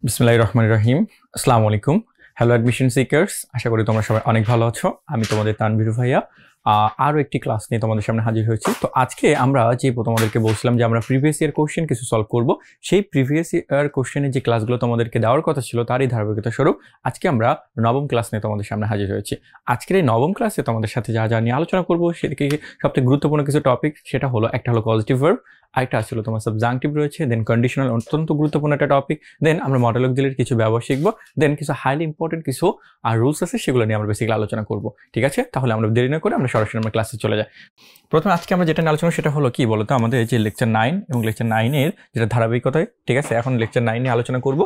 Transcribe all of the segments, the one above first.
বিসমিল্লাহির রহমানির রহিম। আসসালামু আলাইকুম। হ্যালো অ্যাডমিশন সিকার্স, আশা করি তোমরা সবাই অনেক ভালো আছো। আমি তোমাদের তানভীর ভাইয়া আরও একটি ক্লাস নিয়ে তোমাদের সামনে হাজির হয়েছি। তো আজকে আমরা যে তোমাদেরকে বলছিলাম যে আমরা প্রিভিয়াস ইয়ার কোশ্চেন কিছু সলভ করব, সেই প্রিভিয়াস ইয়ার কোশ্চেনের যে ক্লাসগুলো তোমাদেরকে দেওয়ার কথা ছিল তারই ধারাবাহিকতা স্বরূপ আজকে আমরা নবম ক্লাস নিয়ে তোমাদের সামনে হাজির হয়েছি। আজকের এই নবম ক্লাসে তোমাদের সাথে যা যা নিয়ে আলোচনা করবো সেদিকে সবথেকে গুরুত্বপূর্ণ কিছু টপিক, সেটা হলো একটা হলো পজিটিভ ভার্ব, আরেকটা আসলে তোমার সাবজাংটিভ রয়েছে, দেন কন্ডিশনাল অত্যন্ত গুরুত্বপূর্ণ একটা টপিক, দেন আমরা মডেল অক্সিলারির কিছু ব্যবহার শিখবো, দেন কিছু হাইলি ইম্পর্টেন্ট কিছু রুলস আছে সেগুলো নিয়ে আমরা বেসিক্যালি আলোচনা করবো। ঠিক আছে, তাহলে আমরা দেরি না করে আমরা সরাসরি আমরা ক্লাসে চলে যাই। প্রথমে আজকে আমরা যেটা নিয়ে আলোচনা সেটা হলো কি বলতো, আমাদের যে লেকচার 9 এবং লেকচার 9-এর যেটা ধারাবাহিকতায়, ঠিক আছে, এখন লেকচার 9 নিয়ে আলোচনা করবো।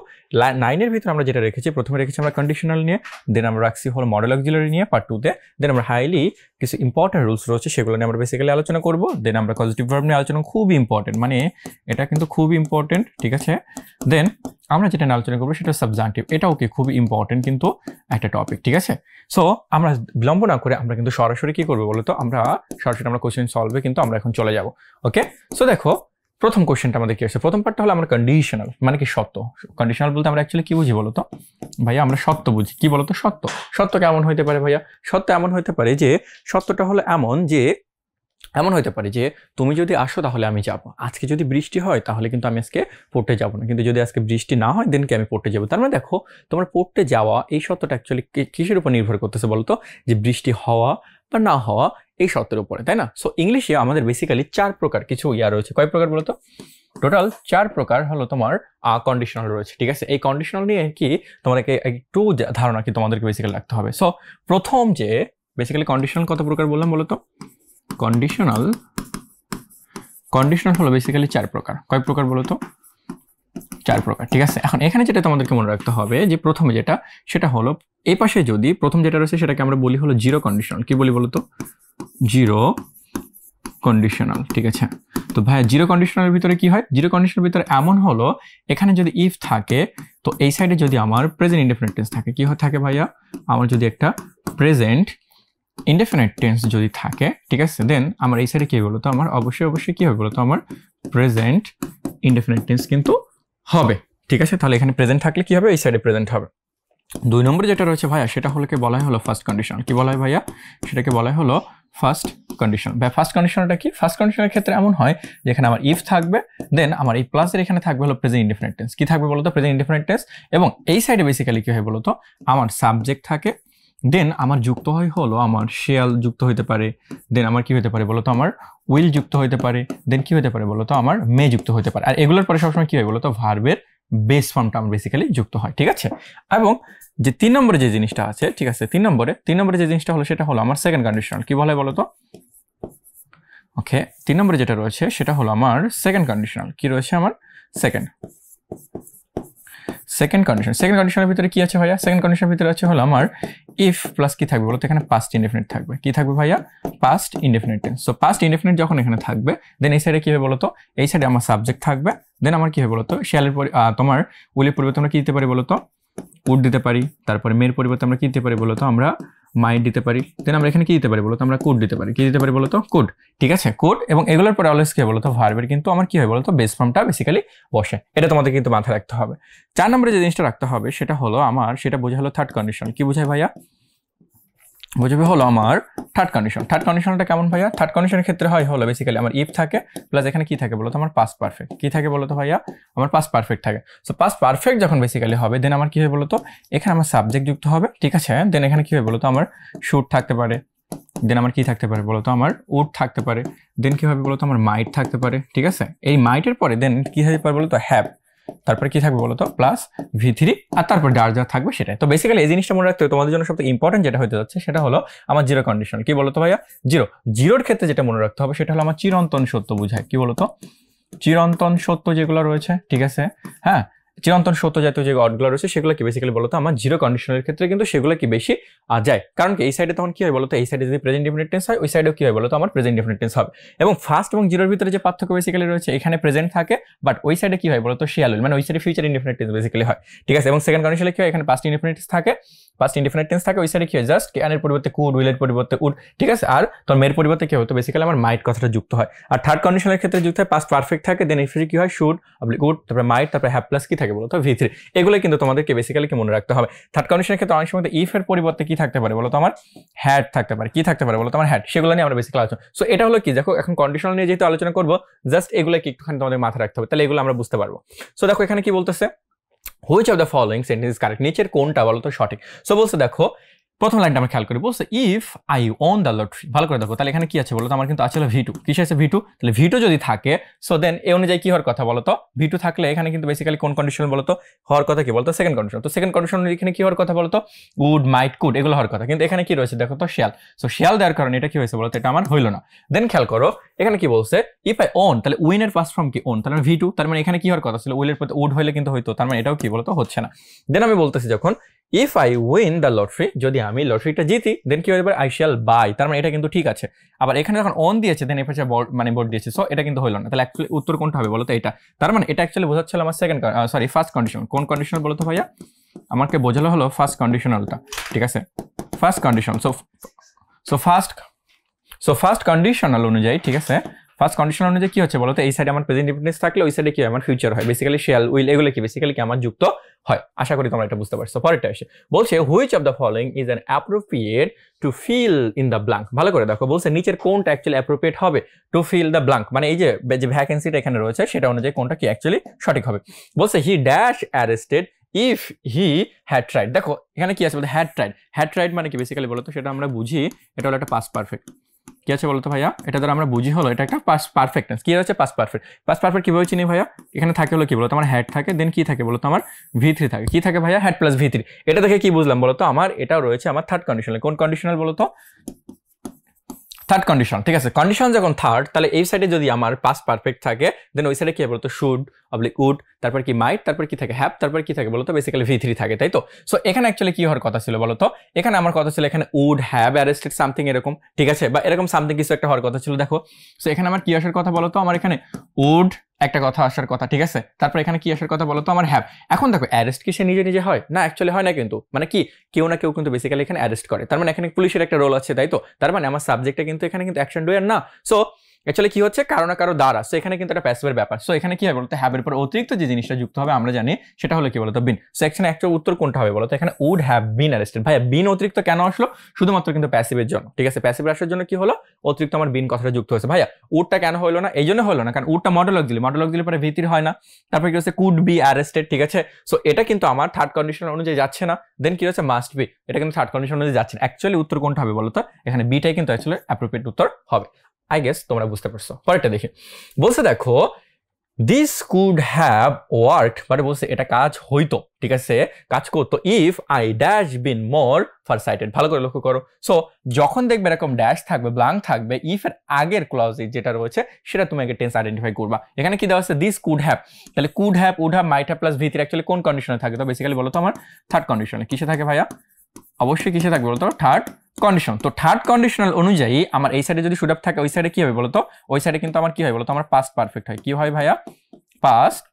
9-এর ভিতরে আমরা যেটা রেখেছি, প্রথমে রেখেছি আমরা কন্ডিশনাল নিয়ে, দেন আমরা রাখছি হলো মডেল অক্সিলারি নিয়ে পার্ট 2-তে, দেন আমরা হাইলি কিছু ইম্পর্টেন্ট রুলস রয়েছে সেগুলো নিয়ে আমরা বেসিক্যালি আলোচনা করবো, দেন আমরা পজিটিভ ভার্ব নিয়ে আলোচনা, খুবই ইম্পর্টেন্ট, মানে এটা কিন্তু খুবই ইম্পর্টেন্ট। ঠিক আছে, দেন আমরা যেটা নিয়ে আলোচনা করবো সেটা সাবজাংটিভ, এটাও কি খুবই ইম্পর্টেন্ট কিন্তু একটা টপিক। ঠিক আছে, সো আমরা বিলম্ব না করে আমরা কিন্তু সরাসরি কি করবো বলতো, আমরা সরাসরি আমরা কোশ্চেন সলভে কিন্তু আমরা এখন চলে যাব। ওকে, সো দেখো প্রথম কোশ্চেনটা আমাদের কি আছে, প্রথম পার্টটা হলো আমরা কন্ডিশনাল, মানে কি সত্য। কন্ডিশনাল বলতে আমরা অ্যাকচুয়ালি কি বুঝি বলতো ভাইয়া, আমরা সত্য বুঝি। কি বলতো সত্য, সত্য কেমন হইতে পারে ভাইয়া? সত্য এমন হইতে পারে যে, সত্যটা হলো এমন হইতে পারে যে তুমি যদি আসো তাহলে আমি যাব, আজকে যদি বৃষ্টি হয় তাহলে কিন্তু আমি আজকে পড়তে যাব না, কিন্তু যদি আজকে বৃষ্টি না হয় দেন কি আমি পড়তে যাব। তার মানে দেখো তোমার পড়তে যাওয়া এই সত্যটা অ্যাকচুয়ালি কিসের উপর নির্ভর করতেছে বলতো, যে বৃষ্টি হওয়া বা না হওয়া এই সত্যের উপরে, তাই না? সো ইংলিশে আমাদের বেসিক্যালি 4 প্রকার কিছু রয়েছে। কয় প্রকার বলতো? টোটাল 4 প্রকার হলো তোমার কন্ডিশনাল রয়েছে। ঠিক আছে, এই কন্ডিশনাল নিয়ে কি তোমাদেরকে একটু ধারণা কি তোমাদেরকে বেসিক্যালি রাখতে হবে। সো প্রথম যে বেসিক্যালি কন্ডিশনাল কত প্রকার বললাম বলতো? কন্ডিশনাল হলো বেসিক্যালি 4 প্রকার। কয় প্রকার বলতো? 4 প্রকার। ঠিক আছে, এখন এখানে যেটা তোমাদেরকে মনে রাখতে হবে যে প্রথমে যেটা, সেটা হলো এই পাশে যদি প্রথম যেটা রয়েছে সেটাকে আমরা বলি হলো জিরো কন্ডিশনাল। কি বলি বলতো? Zero conditional. ঠিক আছে, তো ভাই জিরো কন্ডিশনালের ভিতরে কি হয়? জিরো কন্ডিশনালের ভিতরে এমন হলো, এখানে যদি ইফ থাকে তো এই সাইডে যদি আমার প্রেজেন্ট ইনডেফিনিট টেন্স থাকে, কি থাকে ভাইয়া? আমার যদি একটা প্রেজেন্ট ইনডেফিনিট টেন্স যদি থাকে, ঠিক আছে, দেন আমার এই সাইডে কি বলতো, আমার অবশ্যই কি হবে বলতো, আমার প্রেজেন্ট ইনডেফিনিট টেন্স কিন্তু হবে। ঠিক আছে, তাহলে এখানে প্রেজেন্ট থাকলে কি হবে? এই সাইডে প্রেজেন্ট হবে। 2 নম্বরে যেটা রয়েছে ভাইয়া, সেটা হলো কি বলা হলো ফার্স্ট কন্ডিশন। কি বলা হয় ভাইয়া? সেটাকে বলা হলো ফার্স্ট কন্ডিশন। ভাই ফার্স্ট কন্ডিশনটা কি? ফার্স্ট কন্ডিশনের ক্ষেত্রে এমন হয় যেখানে আমার ইফ থাকবে, দেন আমার এই প্লাসের এখানে থাকবে হলো প্রেজেন্ট ইনডেফিনিট টেন্স। কি থাকবে বলতো? Present indefinite tense. এবং এই সাইডে বেসিক্যালি কি হয় বলতো, আমার সাবজেক্ট থাকে, দেন আমার যুক্ত হয় হলো আমার শেয়াল যুক্ত হইতে পারে, দেন আমার কি হতে পারে বলতো, আমার উইল যুক্ত হইতে পারে, দেন কি হতে পারে বলতো, আমার মে যুক্ত হতে পারে। আর এগুলোর পরে সবসময় কি হয় বলতো, ভার্বের বেস ফর্মটা আমার বেসিক্যালি যুক্ত হয়। ঠিক আছে, এবং যে 3 নম্বরে যে জিনিসটা আছে, ঠিক আছে, 3 নম্বরে যে জিনিসটা হলো সেটা হলো আমার সেকেন্ড কন্ডিশনাল। কি বলা হয় বলতো? ওকে, 3 নম্বরে যেটা রয়েছে সেটা হলো আমার সেকেন্ড কন্ডিশনাল। কি রয়েছে আমার? সেকেন্ড কন্ডিশনের ভিতরে কি আছে ভাইয়া? সেকেন্ড কন্ডিশনের ভিতরে আছে হলো আমার ইফ প্লাস কি থাকবে বলতো, এখানে পাস্ট ইনডেফিনিট থাকবে। কি থাকবে ভাইয়া? Past indefinite tense. So past indefinite যখন এখানে থাকবে, দেন এই সাইডে কি হবে বলতো, এই সাইডে আমার সাবজেক্ট থাকবে, দেন আমার কি হবে বলতো, শেয়ালের পরে তোমার উইলের পরিবর্তে আমরা কি দিতে পারি বলতো, উড দিতে পারি। তারপরে মেয়ের পরিবর্তে আমরা কি দিতে পারি বলতো, আমরা মাইট দিতে পারি। দেন আমরা এখানে কি দিতে পারি বলতো, আমরা কুড দিতে পারি। কি দিতে পারি বলতো? কুড। ঠিক আছে, কুড। এবং এগুলোর পরে অলওয়েজ কি হয় বলতো, ভার্বের কিন্তু আমার কি হয় বলতো, বেস ফর্মটা বেসিক্যালি বসে। এটা তোমাদের কিন্তু মাথায় রাখতে হবে। 4 নম্বরে যে জিনিসটা রাখতে হবে সেটা হলো আমার, সেটা বোঝা হলো থার্ড কন্ডিশন। কি বোঝায় ভাইয়া? বোঝাবে হলো আমার থার্ড কন্ডিশন। থার্ড কন্ডিশনটা কেমন ভাইয়া? থার্ড কন্ডিশনের ক্ষেত্রে হয় হলো বেসিক্যালি আমার ইফ থাকে, প্লাস এখানে কি থাকে বলতো, আমার পাস্ট পারফেক্ট। কি থাকে বলতো ভাইয়া? আমার পাস্ট পারফেক্ট থাকে। সো পাস্ট পারফেক্ট যখন বেসিক্যালি হবে, দেন আমার কি হয় বলতো, এখানে আমার সাবজেক্ট যুক্ত হবে। ঠিক আছে, দেন এখানে কি হয় বলতো, আমার শুড থাকতে পারে, দেন আমার কি থাকতে পারে বলতো, আমার উড থাকতে পারে, দেন কি হবে বলতো, আমার মাইট থাকতে পারে। ঠিক আছে, এই মাইটের পরে দেন কি হতে পারে বলতো, হ্যাভ। তারপরে কি থাকবে বলতো, প্লাস V3, আর তারপর যা থাকবে সেটাই। তো বেসিক্যালি এই জিনিসটা মনে রাখতে হবে। তোমাদের জন্য সবথেকে ইম্পর্টেন্ট যেটা হতে যাচ্ছে সেটা হলো আমার জিরো কন্ডিশন। কি বলতো ভাইয়া? জিরোর ক্ষেত্রে যেটা মনে রাখতে হবে সেটা হলো আমার চিরন্তন সত্য বোঝায়। কি বলতো? চিরন্তন সত্য যেগুলো রয়েছে, ঠিক আছে, হ্যাঁ, চিরন্তন সত্য জাতীয় যে ওয়ার্ডগুলো রয়েছে সেগুলো কি বেসিক্যালি বলতো আমার জিরো কন্ডিশনের ক্ষেত্রে কিন্তু সেগুলো কি বেশি যায়। কারণ কি এই সাইডে তখন কি হয় বলতো, এই সাইডে যদি প্রেজেন্ট ইনডেফিনিট টেন্স হয়, ওই সাইডেও কি হয় বলতো, আমার প্রেজেন্ট ইনডেফিনিট টেন্স হবে। এবং ফার্স্ট এবং জিরোর ভিতরে যে পার্থক্য বেসিক্যালি রয়েছে, এখানে প্রেজেন্ট থাকে, বাট ওই সাইডে কি হয় বলতো, শিয়াল, মানে ওই সাইডে ফিউচার ইনডেফিনিট টেন্স বেসিক্যালি হয়। ঠিক আছে, এবং সেকেন্ড কন্ডিশনে কি হয়, এখানে পাস্ট ইনডেফিনিট টেন্স থাকে, পাস্ট ইনডিফিনিট টেন্স থাকে ওই সাইডে কি হয় জাস্ট ক্যান এর পরিবর্তে কুড, উইল এর পরিবর্তে উড, ঠিক আছে। আর তোর মেয়ের পরিবর্তে কি হতো বেসিক্যালি আমার মাইট কথাটা যুক্ত হয়। আর থার্ড কন্ডিশনের ক্ষেত্রে যুক্ত হয় পাস্ট পারফেক্ট থাকে, দেন ইফ কি হয় শুড, উড, তারপরে মাইট, তারপরে হ্যাভ প্লাস কি থাকে বলতো V3। এগুলো কিন্তু তোমাদেরকে বেসিক্যালি কি মনে রাখতে হবে। থার্ড কন্ডিশনের ক্ষেত্রে অনেক সময় ইফ এর পরিবর্তে কি থাকতে পারে বলতো আমার হ্যাড থাকতে পারে, কি থাকতে পারে বলতো আমার হ্যাড, সেগুলো নিয়ে আমরা বেসিক্যালি আলোচনা। সো এটা হলো কি দেখো এখন কন্ডিশনাল নিয়ে যেহেতু আলোচনা করবো জাস্ট এগুলো কি একটুখানি তোমাদের মাথায় রাখতে হবে, তাহলে এগুলো আমরা বুঝতে পারবো। সো দেখো এখানে কি বলতেছে, which of the following sentence is correct, নিচের কোনটা বলতো সঠিক। সো বলছে দেখো প্রথম লাইনটা আমরা খেয়াল করি, বলছে if I won the lottery, ভালো করে দেখো তাহলে এখানে কি আছে বলতো আমার কিন্তু আছে V2, কিসে আছে V2, তাহলে V2 যদি থাকে সো দেন এই অনুযায়ী কি হওয়ার কথা বলতো V2 থাকলে এখানে কিন্তু বেসিক্যালি কোন কন্ডিশন বলতো হওয়ার কথা কি বলতো সেকেন্ড কন্ডিশন। তো সেকেন্ড কন্ডিশন এখানে কি হওয়ার কথা বলতো উড, মাইট, কুড এগুলো হওয়ার কথা, কিন্তু এখানে কি রয়েছে দেখো তো শেয়াল। সো শেয়াল দেওয়ার কারণে এটা কি হয়েছে বলতো এটা আমার হইলো না। দেন খেয়াল করো এখানে কি বলছে ইফ আই ওন, তাহলে উইন এর পাস্ট ফর্ম কি ওন, তাহলে V2, তার মানে এখানে কি হওয়ার কথা ছিল উইলের প্রতি উড হইলে কিন্তু হইতো, তার মানে এটাও কি বলতো হচ্ছে না। দেন আমি বলতেছি যখন if I win the lottery, যদি আমি লটারিটা জিতি দেন কি হবে আই শ্যাল বাই, তার মানে এটা কিন্তু ঠিক আছে। আবার এখানে যখন অন দিয়েছে দেন এপাশে মানে বোর্ড দিয়েছে, সো এটা কিন্তু হলো না। তাহলে অ্যাকচুয়ালি উত্তর কোনটা হবে বলতো এটা, তার মানে এটা অ্যাকচুয়ালি বোঝাচ্ছিল আমার ফার্স্ট কন্ডিশন। কোন কন্ডিশন বলতো ভাইয়া, আমাকে বোঝালো হলো ফার্স্ট কন্ডিশনালটা, ঠিক আছে first condition. So first conditional অনুযায়ী, ঠিক আছে ফার্স্ট কন্ডিশন অনুযায়ী কি হচ্ছে বলতো এই সাইডে আমার প্রেজেন্ট ইনডিফিনিট থাকলে ওই সাইডে কি আমার ফিউচার হয়, বেসিক্যালি শ্যাল, উইল এগুলো কি বেসিক্যালি কি আমার যুক্ত হয়। আশা করি তোমরা এটা বুঝতে পারছো। পরেরটা এসে বলছে which of the following is an appropriate to fill in the blank, ভালো করে দেখো বলছে নিচের কোনটা অ্যাকচুয়ালি অ্যাপ্রোপ্রিয়েট হবে টু ফিল দ্য ব্ল্যাঙ্ক, মানে এই যে ভ্যাকেন্সিটা এখানে রয়েছে সেটা অনুযায়ী কোনটা কি অ্যাকচুয়ালি সঠিক হবে। বলছে he dash arrested if he had tried, দেখো এখানে কি আছে বলতে হ্যাড ট্রাইড মানে কি বেসিক্যালি বলতো সেটা আমরা বুঝি এটা হলো একটা পাস্ট পারফেক্ট, কি আছে বলতো ভাইয়া এটা দ্বারা আমরা বুঝি হলো এটা একটা পাস্ট পারফেক্ট টেন্স। কি হচ্ছে পাস্ট পারফেক্ট কিভাবে চিনি ভাইয়া, এখানে থাকে হলো কি বলতো আমার হ্যাড থাকে, দেন কি থাকে বলতো আমার V3 থাকে, কি থাকে ভাইয়া হ্যাড প্লাস V3। এটা দেখে কি বুঝলাম বলতো আমার এটাও রয়েছে আমার থার্ড কন্ডিশনাল। কোন কন্ডিশনাল বলতো থার্ড কন্ডিশন, ঠিক আছে কন্ডিশন যখন থার্ড তাহলে এই সাইডে যদি আমার পাস্ট পারফেক্ট থাকে দেন ওই সাইডে কি বলতো শুড, উড, তারপর কি মাইট, তারপর কি থাকে হ্যাভ, তারপর কি থাকে বলতো বেসিক্যালি V3 থাকে, তাই তো। সো এখানে অ্যাকচুয়ালি কি হওয়ার কথা ছিল বলতো, এখানে আমার কথা ছিল এখানে উড হ্যাভ অ্যারেস্টেড সামথিং এরকম, ঠিক আছে বা এরকম সামথিং কিছু একটা হওয়ার কথা ছিল। দেখো সো এখানে আমার কি আসার কথা বলতো আমার এখানে উড একটা কথা আসার কথা, ঠিক আছে তারপর এখানে কি আসার কথা বলতো আমার হ্যাভ। এখন দেখো অ্যারেস্ট কি সে নিজে নিজে হয় না, অ্যাকচুয়ালি হয় না, কিন্তু মানে কি কেউ না কেউ কিন্তু বেসিক্যালি এখানে অ্যারেস্ট করে, তার মানে এখানে পুলিশের একটা রোল আছে, তাই তো। তার মানে আমার সাবজেক্টটা কিন্তু এখানে কিন্তু অ্যাকশন ডুয়ার না। সো অ্যাকচুয়ালি কি হচ্ছে কারো না কারো দ্বারা, সো এখানে কিন্তু একটা প্যাসিভের ব্যাপার। সো এখানে কি হবে বলতো হ্যাভের পর অতিরিক্ত যে জিনিসটা যুক্ত হবে আমরা জানি সেটা হলো কি বলতো বিন। সো এখানে অ্যাকচুয়াল উত্তর কোনটা হবে বলতো এখানে উড হ্যাভ বিন অ্যারেস্টেড। ভাইয়া বিন অতিরিক্ত কেন আসলো, শুধুমাত্র কিন্তু প্যাসিভের জন্য, ঠিক আছে প্যাসিভ আসার জন্য কি হলো অতিরিক্ত আমার বিন কথাটা যুক্ত হয়েছে। ভাইয়া উডটা কেন হলো না, এই জন্য হলো না কারণ উডটা মডেলক দিলে পরে V3 হয় না, তারপর কি হচ্ছে কুড বি অ্যারেস্টেড, ঠিক আছে। সো এটা কিন্তু আমার থার্ড কন্ডিশন অনুযায়ী যাচ্ছে না, দেন কি হচ্ছে মাস্ট বি, এটা কিন্তু থার্ড কন্ডিশন অনুযায়ী যাচ্ছে না। অ্যাকচুয়ালি উত্তর কোনটা হবে বলতো এখানে বিটাই কিন্তু অ্যাকচুয়ালি অ্যাপ্রোপ্রিয়েট উত্তর হবে। আই গেস তোমরা বুঝতে পারছো। পরেরটা দেখি বলছে দেখো দিস কুড হ্যাভ ওয়ার্ক, মানে বলছে এটা কাজ হইতো, ঠিক আছে কাজ করতো ইফ আই ড্যাশ বিন মোর ফারসাইটেড, ভালো করে লক্ষ্য করো। সো যখন দেখবে এরকম ড্যাশ থাকবে ব্ল্যাঙ্ক থাকবে ইফ এর আগের ক্লজে যেটা রয়েছে সেটা তুমি আগে টেন্স আইডেন্টিফাই করবা। এখানে কি দেওয়া আছে দিস কুড হ্যাভ, তাহলে could have would have might have plus V3 actually কোন কন্ডিশনে থাকে তো বেসিক্যালি বলো তো আমার থার্ড কন্ডিশনে। কিসে থাকে ভাইয়া, অবশ্যই কিসে থাকবে বলতো থার্ড কন্ডিশন। তো থার্ড কন্ডিশনাল অনুযায়ী আমার এই সাইডে যদি শুড হ্যাভ থাকে ওই সাইডে কি হবে বলতো ওই সাইডে কিন্তু আমার কি হয় বলতো আমার পাস্ট পারফেক্ট হয়। কি হয় ভাইয়া পাস্ট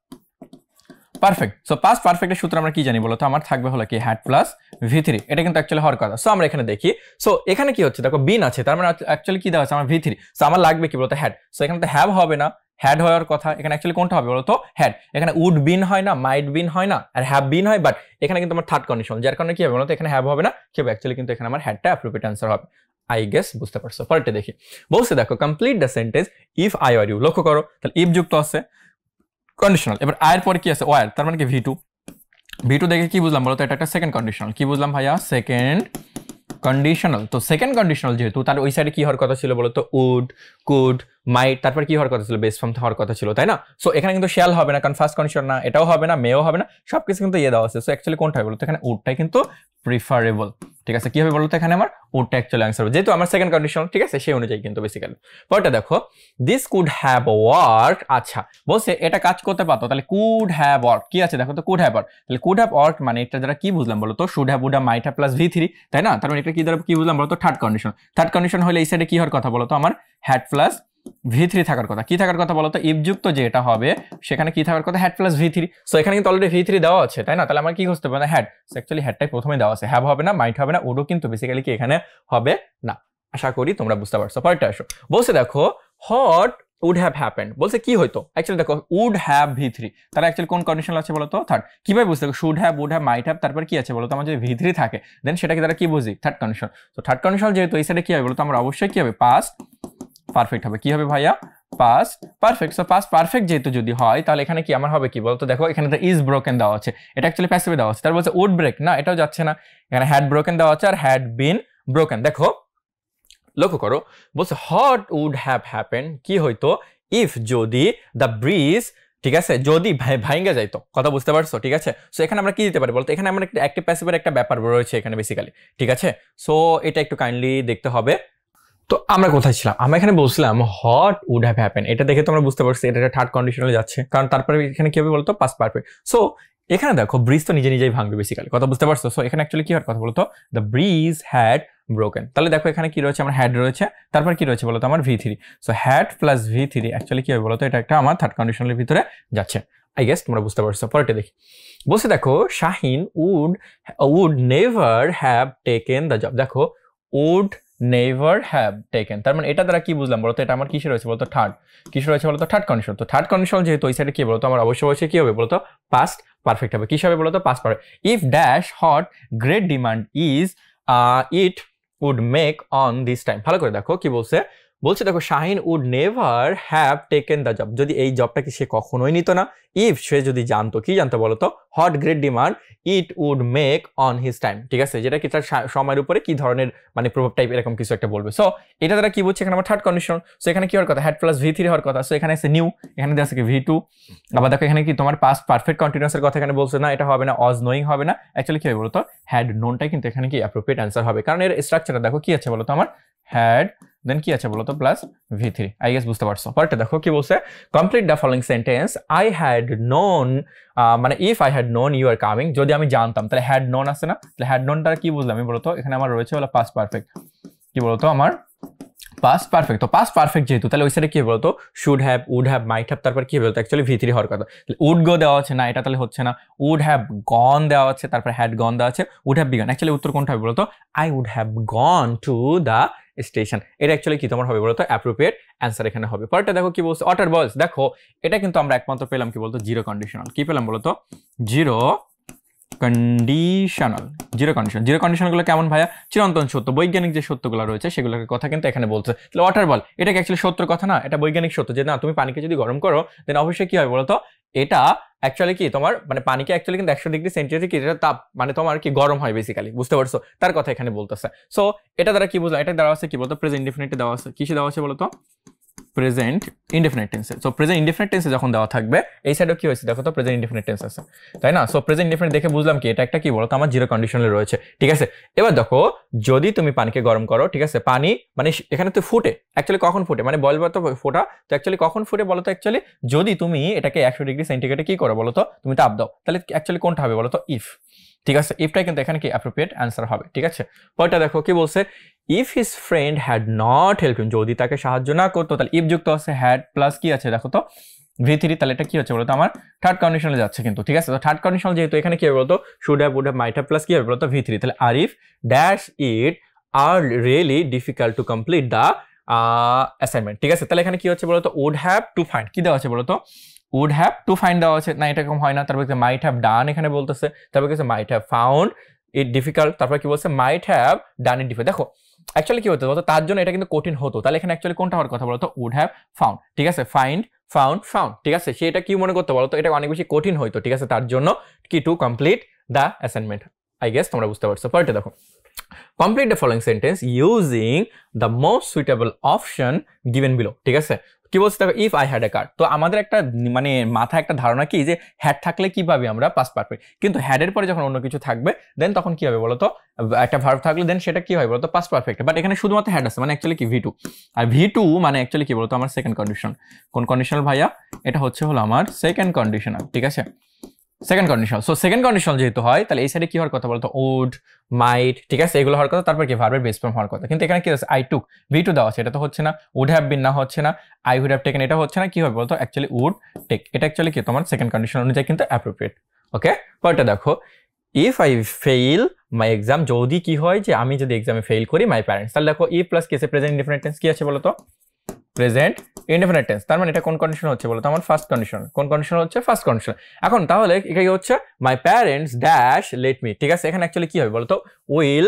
পারফেক্ট। সো পাস্ট পারফেক্টের সূত্র আমরা কি জানি বলতো আমার থাকবে হলো কি হ্যাড প্লাস V3, এটা কিন্তু অ্যাকচুয়ালি হওয়ার কথা। সো আমরা এখানে দেখি সো এখানে কি হচ্ছে দেখো বিন আছে তার মানে অ্যাকচুয়ালি কি দেওয়া আছে আমার V3, সো আমার লাগবে কি বলতো হ্যাড। সো এখানে তো হ্যাভ হবে না, হ্যাড হওয়ার কথা, এখানে অ্যাকচুয়ালি কোনটা হবে বলতো হ্যাড। এখানে উড বিন হয় না, মাইট বিন হয় না, আর হ্যাভ বিন হয়, বাট এখানে কিন্তু আমার থার্ড কন্ডিশন যার কারণে কি হবে বলতো এখানে হ্যাভ হবে না, কি হবে অ্যাকচুয়ালি কিন্তু এখানে আমার হ্যাডটা অ্যাপ্রোপ্রিয়েট আনসার হবে। আই গেস বুঝতে পারছো। পরেরটা দেখি বলছে দেখো complete the sentence if I are you, লক্ষ্য করো তাহলে ইফ যুক্ত আছে কন্ডিশনাল, এবার আয়ের পরে কি আছে ওয়ার, তার মানে কি V2 দেখে কি বুঝলাম বলতো এটা একটা সেকেন্ড কন্ডিশনাল। কি বুঝলাম ভাইয়া সেকেন্ড কন্ডিশনাল। তো সেকেন্ড কন্ডিশনাল যেহেতু তার ওই সাইডে কি হওয়ার কথা ছিল বলতো উড, কুড, মাইট, তারপর কি হওয়ার কথা ছিল বেস ফর্ম হওয়ার কথা ছিল, তাই না। সো এখানে কিন্তু শ্যাল হবে না কারণ ফার্স্ট কন্ডিশন না, এটাও হবে না, মেও হবে না, সবকিছু কিন্তু দেওয়া আছে। সো অ্যাকচুয়ালি কোনটা হবে বলতো এখানে উডটাই কিন্তু প্রিফারেবল, ঠিক আছে। কি হবে বলতো এখানে আমার উডটা অ্যাকচুয়ালি আনসার হবে যেহেতু আমার সেকেন্ড কন্ডিশন, ঠিক আছে সেই অনুযায়ী কিন্তু বেসিক্যালি। পরেরটা দেখো দিস কুড হ্যাভ ওয়ার্ক, আচ্ছা বলছে এটা কাজ করতে পারতো, তাহলে কুড হ্যাভ ওয়ার্ক কি আছে দেখো তো কুড হ্যাভ ওয়ার্ক, তাহলে কুড হ্যাভ ওয়ার্ক মানে এটা দ্বারা কি বুঝলাম বলতো should have would have might have plus V3, তাই না। তার মানে এটা কি দ্বারা কি বুঝলাম বলতো থার্ড কন্ডিশন। থার্ড কন্ডিশন হলে এই সাইডে কি হওয়ার কথা বলতো আমার হ্যাড প্লাস V3 থাকার কথা। কি থাকার কথা বলো তো? ইফ যুক্ত যেটা হবে সেখানে কি থাকার কথা? Had plus V3। সো এখানে কিন্তু অলরেডি V3 দেওয়া আছে, তাই না? তাহলে আমার কি খুঁজতে হবে? না হ্যাড। সো অ্যাকচুয়ালি হ্যাডটাই প্রথমে দেওয়া আছে, হ্যাভ হবে না, মাইট হবে না, উডও কিন্তু বেসিক্যালি কি এখানে হবে না। আশা করি তোমরা বুঝতে পারছো। পরেরটা আসো, বলছে দেখো হোয়াট উড হ্যাভ হ্যাপেন্ড, বলছে কি হইতো। অ্যাকচুয়ালি দেখো উড হ্যাভ V3, তাহলে অ্যাকচুয়ালি কোন কন্ডিশন আছে বলো তো? থার্ড। কিভাবে বুঝতে দেখো should have, would have, might have, তারপর কি আছে বলো তো? আমার যদি V3 থাকে দেন সেটাকে তারা কি বুঝি? Third condition. তো থার্ড কন্ডিশন যেহেতু এই সাইডে কি হবে বলো তো? আমার অবশ্যই কি হবে? পাস্ট পারফেক্ট হবে। কি হবে ভাইয়া? Past perfect. So past perfect যেহেতু যদি হয় তাহলে এখানে কি আমার হবে কি বলতো? দেখো এখানে তো ইজ ব্রোকেন দেওয়া আছে, এটা অ্যাকচুয়ালি প্যাসিভে দেওয়া আছে, তার বলছে উড ব্রেক, না এটাও যাচ্ছে না। এখানে হ্যাড ব্রোকেন দেওয়া আছে আর হ্যাড বিন ব্রোকেন। দেখো লক্ষ্য করো, বলছে হোয়াট উড হ্যাভ হ্যাপেন, কি হইতো ইফ যদি দ্য ব্রিজ, ঠিক আছে, যদি ভাইঙ্গা যাইতো। কথা বুঝতে পারছো? ঠিক আছে। সো এখানে আমরা কি দিতে পারি বলতো? এখানে আমরা একটা অ্যাক্টিভ প্যাসিভের একটা ব্যাপার রয়েছে এখানে বেসিক্যালি, ঠিক আছে। সো এটা একটু কাইন্ডলি দেখতে হবে। তো আমরা কোথায় ছিলাম? আমরা এখানে বলছিলাম হোয়াট উড হ্যাভ হ্যাপেন। এটা দেখে তোমরা বুঝতে পারছো এটা থার্ড কন্ডিশনালে যাচ্ছে, কারণ তারপরে এখানে কি হবে বলতো? Past perfect. সো এখানে দেখো ব্রিজ তো নিজে নিজেই ভাঙবে বেসিক্যালি। কথা বুঝতে পারছো? সো এখানে অ্যাকচুয়ালি কি হওয়ার কথা বলতো? The bridge had broken. তাহলে দেখো এখানে কি রয়েছে? আমার হ্যাড রয়েছে, তারপর কি রয়েছে বলতো? আমার V3। So had plus V3 actually কি হবে বলতো? এটা একটা আমার থার্ড কন্ডিশনালের ভিতরে যাচ্ছে। আই গেস তোমরা বুঝতে পারছো। পরেরটা দেখি, বলছে দেখো Shahin would never have taken the job. দেখো উড নেভার হ্যাভ টেকেন, তার মানে এটা দ্বারা কি বুঝলাম বলতো? এটা আমার কিসে রয়েছে বলতো? থার্ড। কিসে রয়েছে বলতো? Third condition. তো থার্ড কন্ডিশন যেহেতু ওই সাইডে কি বলতো? আমার অবশ্যই কি হবে বলতো? পাস্ট পারফেক্ট হবে। কি হবে বলতো? Past perfect. If dash hot great demand is it would make on this time. ভালো করে দেখো কি বলছে। বলছে দেখো Shahin would never have taken the job, যদি এই জবটাকে সে কখনোই নিত না। ইফ সে যদি জানতো, কি জানতো বলতো? Hot great demand it would make on his time, ঠিক আছে, যেটা কি তার সময়ের উপরে কি ধরনের মানে প্রভাব টাইপ এরকম কিছু একটা বলবে। সো এটা দ্বারা কি বলছে? এখানে আমার থার্ড কন্ডিশন। সো এখানে কি হওয়ার কথা? হ্যাড প্লাস V3 হওয়ার কথা। সো এখানে আছে নিউ, এখানে আছে কি V2। আবার দেখো এখানে কি তোমার পাস্ট পারফেক্ট কন্টিনিউয়াসের কথা এখানে বলছে না, এটা হবে না, অজ নোয়িং হবে না। অ্যাকচুয়ালি কি হবে বলতো? হ্যাড নোনটাই কিন্তু এখানে কি অ্যাপ্রোপ্রিয়েট অ্যান্সার হবে, কারণ এর স্ট্রাকচারটা দেখো কি আছে বলতো? আমার হ্যাড দেন কি আছে বলতো? Plus V3। আই গেস বুঝতে পারছো। পরেরটা দেখো কি বলছে? Complete the following sentence. I had known, মানে if I had known you are coming, যদি আমি জানতাম, তাহলে হ্যাড নোন আছে না? তাহলে হ্যাড নোন দ্বারা কি বুঝলাম আমি বলতো? এখানে আমার রয়েছে হলো পাস্ট পারফেক্ট। কি বলতো? আমার পাস্ট পারফেক্ট। তো পাস্ট পারফেক্ট যেহেতু, তাহলে ওই সাইডে কি বলতো? Should have, would have, might have, তারপর কি বলতো? অ্যাকচুয়ালি V3 হওয়ার কথা। উড গো দেওয়া আছে না, এটা তাহলে হচ্ছে না। উড হ্যাভ গন দেওয়া আছে, তারপর হ্যাড গন দেওয়া আছে, উড হ্যাভ বিগন। অ্যাকচুয়ালি উত্তর কোনটা হবে বলতো? I would have gone to the station. এটা অ্যাকচুয়ালি কি তোমার হবে বলতো? অ্যাপ্রোপ্রিয়েট অ্যান্সার এখানে হবে। পরেরটা দেখো কি বলছে? ওয়াটার বলস। দেখো এটা কিন্তু আমরা একমাত্র পেলাম কি বলতো? Zero conditional. কি পেলাম বলতো? Zero conditional. Zero condition. Zero কন্ডিশনগুলো কেমন ভাইয়া? চিরন্তন সত্য, বৈজ্ঞানিক যে সত্যগুলো রয়েছে সেগুলোর কথা কিন্তু এখানে বলছে। তাহলে ওয়াটার বল, এটা কি অ্যাকচুয়ালি সত্যর কথা না? এটা বৈজ্ঞানিক সত্য যে না, তুমি পানিকে যদি গরম করো দেন অবশ্যই কি হবে বলতো? এটা অ্যাকচুয়ালি কি তোমার মানে পানিকে অ্যাকচুয়ালি কিন্তু 100 ডিগ্রি সেন্টিগ্রেড কি এটা তাপ মানে তোমার কি গরম হয় বেসিক্যালি, বুঝতে পারছো? তার কথা এখানে বলতেছে। সো এটা দ্বারা কি বুঝলাম? এটা দেওয়া আছে কি বলতো? প্রেজেন্ট ইনডেফিনিটে দেওয়া আছে। কিসে দেওয়া আছে বলতো? প্রেজেন্ট ইনডেফিনিট টেন্সে। সো প্রেজেন্ট ইনডেফিনিট টেন্সে যখন দেওয়া থাকবে, এই সাইডেও কি হয়েছে দেখো তো? প্রেজেন্ট ইনডেফিনিট টেন্স আছে, তাই না? সো প্রেজেন্ট ইনডেফিনিট দেখে বুঝলাম কি এটা একটা কি বলতো? আমার জিরো কন্ডিশনালে রয়েছে, ঠিক আছে। এবার দেখো যদি তুমি পানিকে গরম করো, ঠিক আছে, পানি মানে এখানে তো ফুটে, অ্যাকচুয়ালি কখন ফুটে মানে বল তো ফোটা, তো অ্যাকচুয়ালি কখন ফুটে বলো তো? অ্যাকচুয়ালি যদি তুমি এটাকে 100 ডিগ্রি সেন্টিগ্রেডে কি করো বলো তো? তুমি তাপ দাও, তাহলে অ্যাকচুয়ালি কোনটা হবে বলো তো? ইফ, ঠিক আছে। ইফটাই কিন্তু এখানে কি অ্যাপ্রোপ্রিয়েট অ্যান্সার হবে, ঠিক আছে। পরেরটা দেখো কি বলছে? If his friend had not help him, যদি তাকে সাহায্য না করতো, তাহলে ইফ যুক্ত আছে হ্যাড প্লাস কি আছে দেখো তো? V3। তাহলে এটা কি হচ্ছে বলতো? আমার থার্ড কন্ডিশনে যাচ্ছে কিন্তু, ঠিক আছে। তো থার্ড কন্ডিশন যেহেতু এখানে কি হবে বলতো? Should have, would have, might have plus কি হবে বলতো? V3। তাহলে আর if dash it are really difficult to complete the assignment, ঠিক আছে। তাহলে এখানে কি হচ্ছে বলতো? উড হ্যাভ টু ফাইন্ড, কি দেওয়া আছে বলতো? উড হ্যাভ টু ফাইন্ড দেওয়া আছে না, এটা কম হয় না। তারপর মাইট হ্যাভ ডান এখানে বলতেছে, তারপর কি might have found it difficult, তারপর কি বলছে? Might have done it difficult. দেখো অ্যাকচুয়ালি কি হতো বলতো? তার জন্য এটা কিন্তু কঠিন হতো, তাহলে এখানে অ্যাকচুয়ালি কোনটা হওয়ার কথা বলতো? উড হ্যাভ ফাউন্ড, ঠিক আছে। ফাইন্ড, ফাউন্ড, ফাউন্ড, ঠিক আছে। সে এটা কি মনে করতে বলতো? এটা অনেক বেশি কঠিন হইতো, ঠিক আছে, তার জন্য কি two complete the assignment. I guess তোমরা বুঝতে পারছো। পরেরটা দেখো, complete the following sentence using the most suitable option given below, ঠিক আছে। কি বলছে দেখো? ইফ আই হ্যাড এ কার। তো আমাদের একটা মানে মাথায় একটা ধারণা কি যে হ্যাড থাকলে কিভাবে আমরা পাস্ট পারফেক্ট, কিন্তু হ্যাডের পরে যখন অন্য কিছু থাকবে দেন তখন কি হবে বলতো? একটা ভার্ব থাকলে দেন সেটা কি হয় বলতো? Past perfect. বাট এখানে শুধুমাত্র হ্যাড আছে, মানে অ্যাকচুয়ালি কি V2। আর V2 মানে অ্যাকচুয়ালি কি বলতো? আমার সেকেন্ড কন্ডিশন। কোন কন্ডিশনাল ভাইয়া? এটা হচ্ছে হলো আমার সেকেন্ড কন্ডিশনাল, ঠিক আছে। Second conditional. So second conditional যেহেতু হয় তাহলে এই সাইডে কি হওয়ার কথা বলতো উড, মাইট, ঠিক আছে, এগুলো হওয়ার কথা, তারপর কি ভার্বের বেস ফর্ম হওয়ার কথা। কিন্তু এখানে কি আছে আই টুক, ভি2 দেওয়া আছে, এটা তো হচ্ছে না। উড হ্যাভ বিন না হচ্ছে না, আই উড হ্যাভ টেকেন এটা হচ্ছে না, কি হবে বলতো অ্যাকচুয়ালি উড টেক, এটা অ্যাকচুয়ালি কি তোমার সেকেন্ড কন্ডিশন অনুযায়ী কিন্তু অ্যাপ্রোপ্রিয়েট। ওকে, পরেরটা দেখো, if I fail my exam, যদি কি হয় যে আমি যদি এক্সামে ফেল করি মাই প্যারেন্টস, তাহলে দেখো ই প্লাস কেসে প্রেজেন্ট ইনডেফিনিট টেন্স কি আছে বলতো প্রেজেন্ট ইনডেফিনিট টেন্স, তার মানে এটা কোন কন্ডিশন হচ্ছে বলতো আমার ফার্স্ট কন্ডিশন। কোন কন্ডিশন হচ্ছে ফার্স্ট কন্ডিশন। এখন তাহলে এখানে হচ্ছে my parents dash let me, ঠিক আছে, এখানে অ্যাকচুয়ালি কি হবে বলতো উইল,